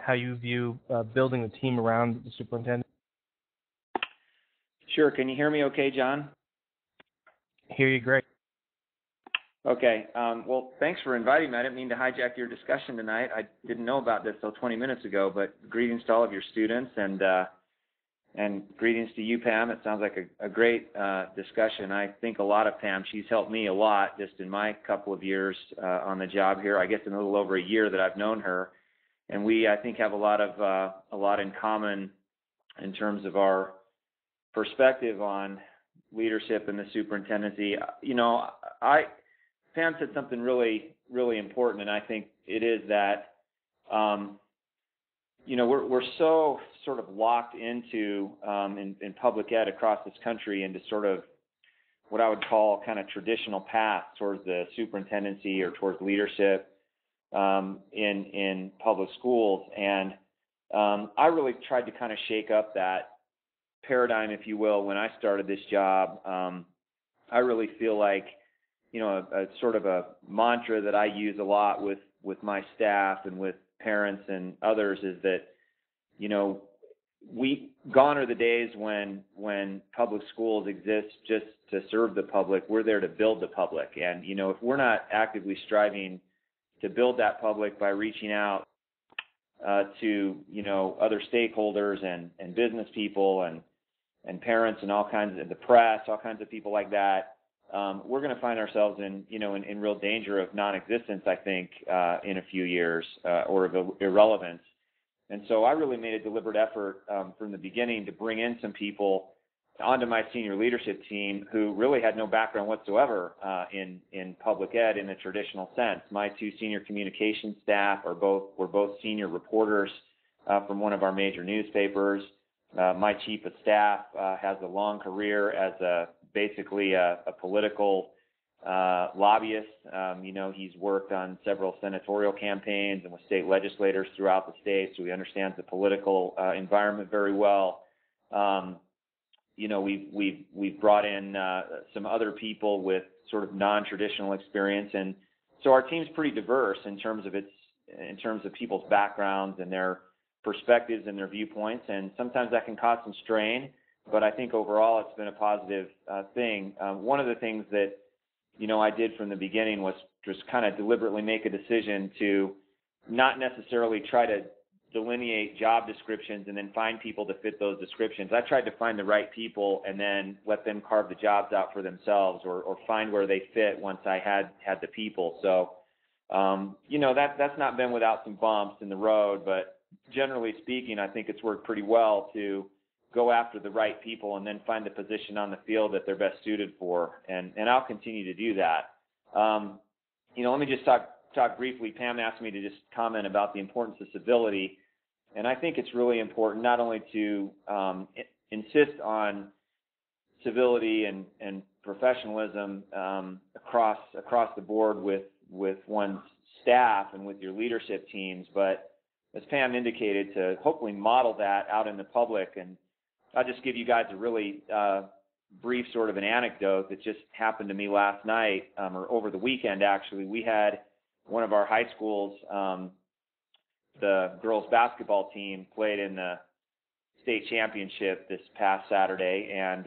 Speaker 1: how you view building the team around the superintendent?
Speaker 3: Sure. Can you hear me okay, John?
Speaker 1: Hear you great.
Speaker 3: Okay. Well, thanks for inviting me. I didn't mean to hijack your discussion tonight. I didn't know about this till 20 minutes ago, but greetings to all of your students and greetings to you, Pam. It sounds like a great discussion. I think a lot of Pam. She's helped me a lot just in my couple of years on the job here. I guess in a little over a year that I've known her, and we, I think, have a lot in common in terms of our perspective on leadership in the superintendency. Pam said something really, really important, and I think it is that, we're so sort of locked into, in public ed across this country, into sort of what I would call kind of traditional paths towards the superintendency or towards leadership in public schools. And I really tried to kind of shake up that paradigm, if you will, when I started this job. I really feel like, a sort of a mantra that I use a lot with my staff and with parents and others is that, gone are the days when public schools exist just to serve the public. We're there to build the public. And, if we're not actively striving to build that public by reaching out to, other stakeholders and business people and parents and all kinds of the press, all kinds of people like that, we're going to find ourselves in real danger of non-existence, I think, in a few years, or of irrelevance. And so I really made a deliberate effort from the beginning to bring in some people onto my senior leadership team who really had no background whatsoever in public ed in the traditional sense. My two senior communications staff were both senior reporters from one of our major newspapers. My chief of staff has a long career as basically a political lobbyist. He's worked on several senatorial campaigns and with state legislators throughout the state, so he understands the political environment very well. We've brought in some other people with sort of non-traditional experience, and so our team's pretty diverse in terms of people's backgrounds and their perspectives and their viewpoints, and sometimes that can cause some strain, but I think overall it's been a positive thing. One of the things that I did from the beginning was just kind of deliberately make a decision to not necessarily try to delineate job descriptions and then find people to fit those descriptions. I tried to find the right people and then let them carve the jobs out for themselves, or find where they fit once I had the people. So, that's not been without some bumps in the road, but generally speaking, I think it's worked pretty well to go after the right people and then find the position on the field that they're best suited for. And I'll continue to do that. Let me just talk briefly. Pam asked me to just comment about the importance of civility. And I think it's really important not only to insist on civility and professionalism across the board with one's staff and with your leadership teams, but as Pam indicated, to hopefully model that out in the public. And I'll just give you guys a really brief sort of an anecdote that just happened to me last night, or over the weekend, actually. We had one of our high schools, the girls basketball team, played in the state championship this past Saturday, and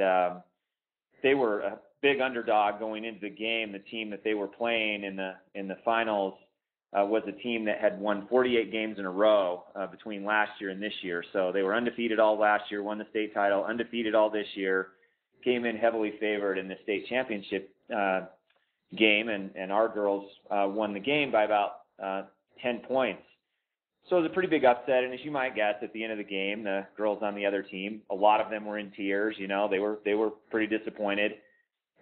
Speaker 3: they were a big underdog going into the game. The team that they were playing in the finals was a team that had won 48 games in a row between last year and this year. So they were undefeated all last year, won the state title, undefeated all this year, came in heavily favored in the state championship game, and our girls won the game by about 10 points. So it was a pretty big upset, and as you might guess, at the end of the game, the girls on the other team, a lot of them were in tears. They were pretty disappointed.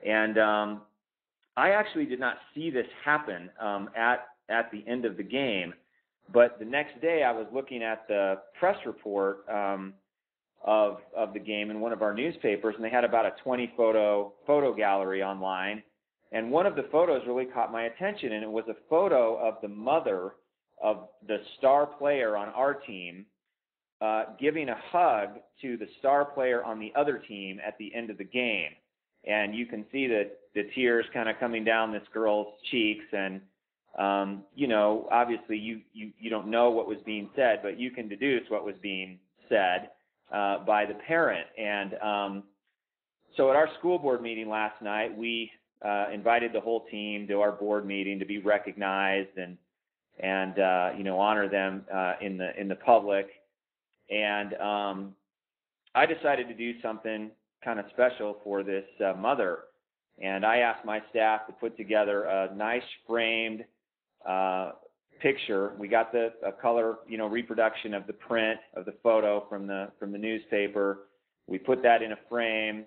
Speaker 3: And I actually did not see this happen at the end of the game, but the next day I was looking at the press report of the game in one of our newspapers, and they had about a 20 photo gallery online, and one of the photos really caught my attention, and it was a photo of the mother of the star player on our team giving a hug to the star player on the other team at the end of the game. And you can see that the tears kind of coming down this girl's cheeks, and obviously you don't know what was being said, but you can deduce what was being said by the parent. And so at our school board meeting last night, we invited the whole team to our board meeting to be recognized and honor them in the public. And I decided to do something kind of special for this mother. And I asked my staff to put together a nice framed picture. We got a color, reproduction of the print of the photo from the newspaper. We put that in a frame,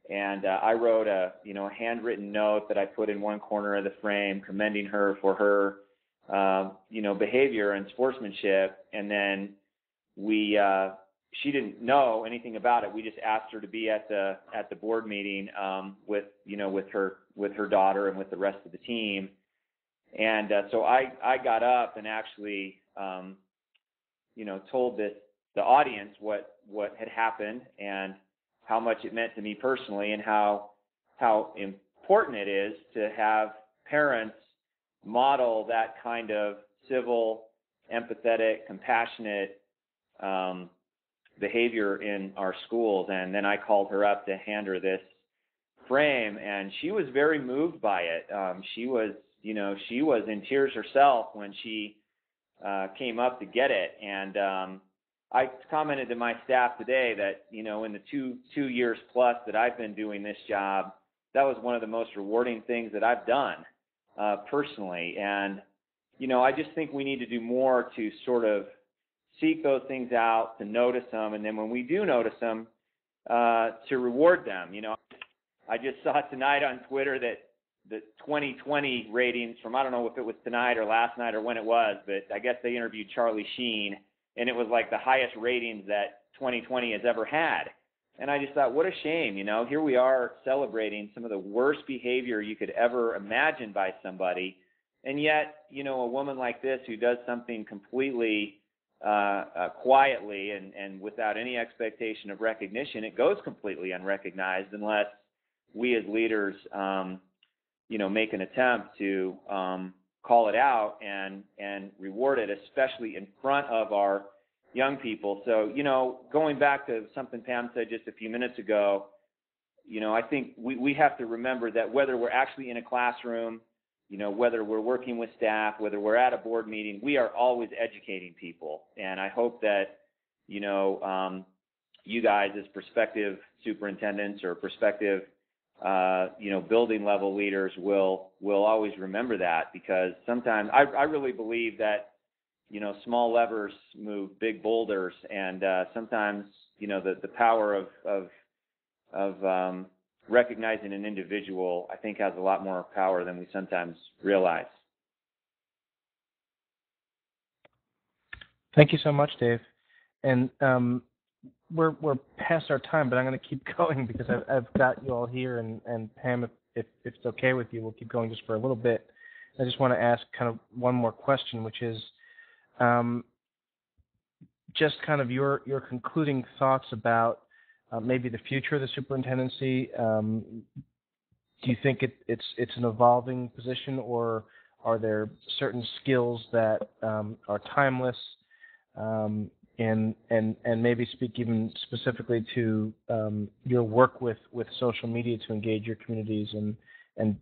Speaker 3: and I wrote a handwritten note that I put in one corner of the frame, commending her for her behavior and sportsmanship. And then she didn't know anything about it. We just asked her to be at the board meeting with her daughter and with the rest of the team. And so I got up and actually told the audience what had happened and how much it meant to me personally, and how important it is to have parents model that kind of civil, empathetic, compassionate behavior in our schools. And then I called her up to hand her this frame, and she was very moved by it. She was in tears herself when she came up to get it. And I commented to my staff today that, in the two years plus that I've been doing this job, that was one of the most rewarding things that I've done personally. And, I just think we need to do more to sort of seek those things out, to notice them, and then when we do notice them, to reward them. I just saw tonight on Twitter that the 2020 ratings from, I don't know if it was tonight or last night or when it was, but I guess they interviewed Charlie Sheen, and it was like the highest ratings that 2020 has ever had. And I just thought, what a shame, here we are celebrating some of the worst behavior you could ever imagine by somebody, and yet, a woman like this who does something completely quietly and without any expectation of recognition, it goes completely unrecognized unless we as leaders, make an attempt to call it out and reward it, especially in front of our young people. So, going back to something Pam said just a few minutes ago, I think we have to remember that whether we're actually in a classroom, whether we're working with staff, whether we're at a board meeting, we are always educating people. And I hope that, you guys as prospective superintendents or prospective, building level leaders will always remember that, because sometimes I really believe that, small levers move big boulders. And sometimes, the power of recognizing an individual, I think, has a lot more power than we sometimes realize.
Speaker 1: Thank you so much, Dave. And we're past our time, but I'm going to keep going because I've got you all here. And Pam, if it's okay with you, we'll keep going just for a little bit. I just want to ask kind of one more question, which is just kind of your concluding thoughts about maybe the future of the superintendency. Do you think it's an evolving position, or are there certain skills that are timeless? And maybe speak even specifically to your work with social media to engage your communities, and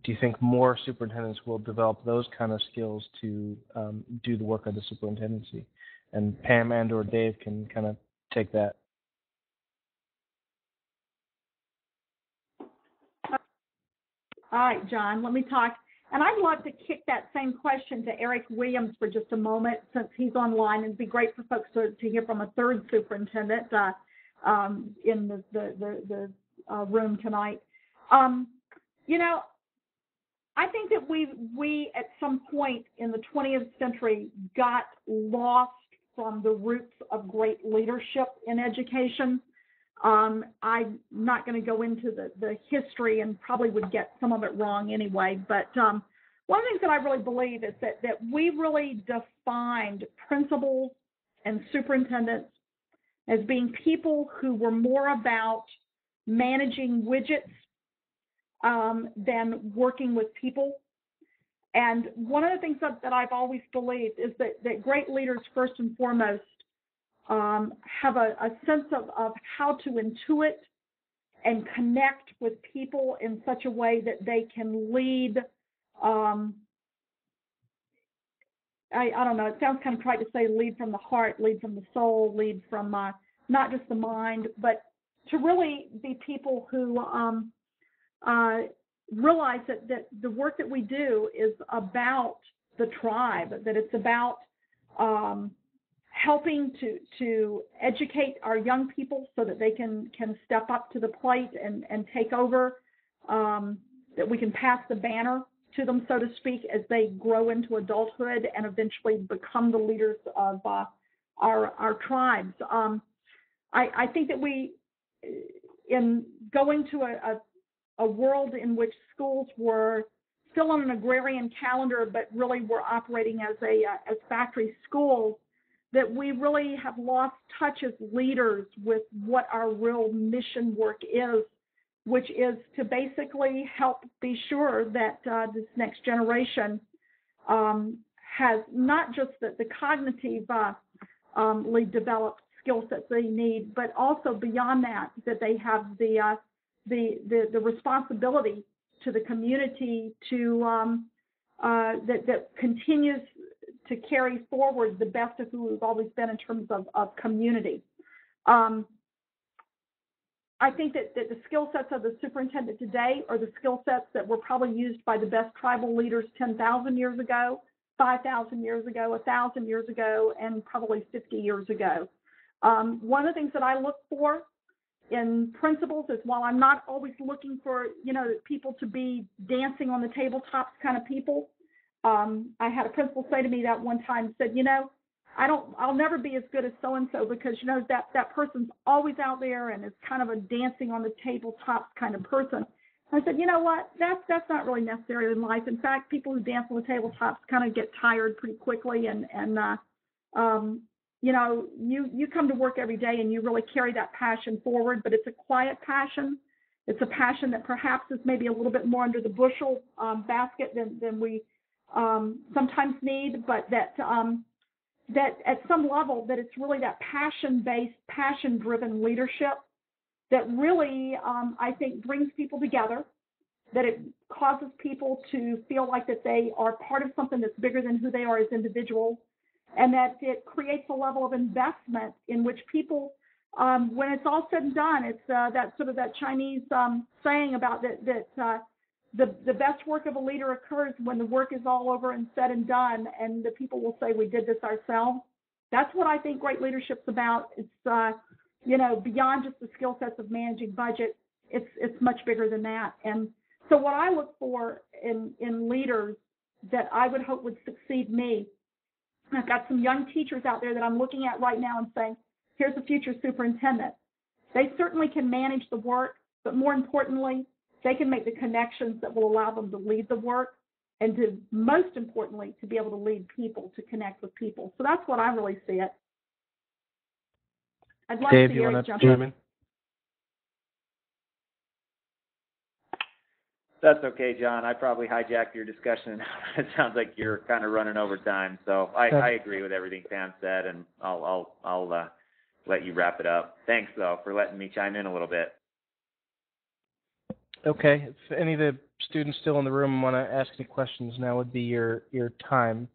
Speaker 1: do you think more superintendents will develop those kind of skills to do the work of the superintendency? And Pam and or Dave can kind of take that.
Speaker 2: All right, John, let me talk. And I'd love to kick that same question to Eric Williams for just a moment, since he's online. It'd be great for folks to hear from a third superintendent in the room tonight. I think that we at some point in the 20th century got lost from the roots of great leadership in education. I'm not going to go into the history and probably would get some of it wrong anyway, but one of the things that I really believe is that we really defined principals and superintendents as being people who were more about managing widgets than working with people. And one of the things that I've always believed is that great leaders, first and foremost, have a sense of how to intuit and connect with people in such a way that they can lead. I don't know, it sounds kind of trite to say lead from the heart, lead from the soul, lead from not just the mind, but to really be people who realize that the work that we do is about the tribe, that it's about helping to educate our young people so that they can step up to the plate and take over, that we can pass the banner to them, so to speak, as they grow into adulthood and eventually become the leaders of our tribes. I think that we, in going to a world in which schools were still on an agrarian calendar, but really were operating as factory schools, that we really have lost touch as leaders with what our real mission work is, which is to basically help be sure that this next generation has not just the cognitively developed skill sets they need, but also beyond that they have the responsibility to the community to that continues to carry forward the best of who we've always been in terms of community. I think that the skill sets of the superintendent today are the skill sets that were probably used by the best tribal leaders 10,000 years ago, 5,000 years ago, 1,000 years ago, and probably 50 years ago. One of the things that I look for in principals is, while I'm not always looking for, people to be dancing on the tabletops kind of people, I had a principal say to me that one time, said, I'll never be as good as so-and-so because, that person's always out there and is kind of a dancing on the tabletops kind of person. I said, you know what, that's not really necessary in life. In fact, people who dance on the tabletops kind of get tired pretty quickly, and you come to work every day and you really carry that passion forward, but it's a quiet passion. It's a passion that perhaps is maybe a little bit more under the bushel basket than we sometimes need, but that at some level that it's really that passion-based, passion-driven leadership that really, I think, brings people together, that it causes people to feel like that they are part of something that's bigger than who they are as individuals, and that it creates a level of investment in which people, when it's all said and done, it's that sort of that Chinese saying about that the best work of a leader occurs when the work is all over and said and done, and the people will say, we did this ourselves. That's what I think great leadership's about. It's, beyond just the skill sets of managing budget, it's much bigger than that. And so what I look for in leaders that I would hope would succeed me, I've got some young teachers out there that I'm looking at right now and saying, here's a future superintendent. They certainly can manage the work, but more importantly, they can make the connections that will allow them to lead the work, and to, most importantly, to be able to lead people, to connect with people. So that's what I really see it. I'd love
Speaker 1: Dave,
Speaker 2: to
Speaker 1: you
Speaker 2: hear
Speaker 1: want
Speaker 2: you
Speaker 1: to
Speaker 2: jump
Speaker 1: chime
Speaker 2: in.
Speaker 1: in?
Speaker 3: That's okay, John. I probably hijacked your discussion. It sounds like you're kind of running over time. So I agree with everything Pam said, and I'll let you wrap it up. Thanks, though, for letting me chime in a little bit.
Speaker 1: Okay. If any of the students still in the room want to ask any questions, now would be your time.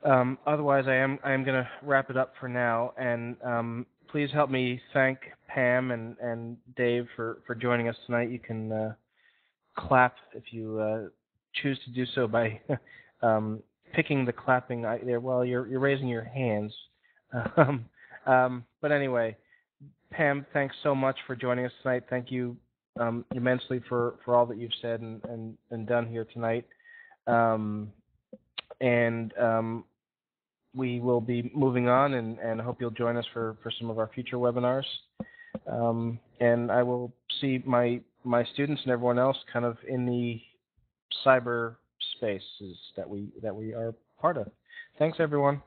Speaker 1: Otherwise, I am going to wrap it up for now. And please help me thank Pam and Dave for joining us tonight. You can clap if you choose to do so by picking the clapping there while you're raising your hands. But anyway, Pam, thanks so much for joining us tonight. Thank you immensely for all that you've said and done here tonight. We will be moving on, and I hope you'll join us for some of our future webinars. And I will see my students and everyone else kind of in the cyber spaces that we are part of. Thanks, everyone.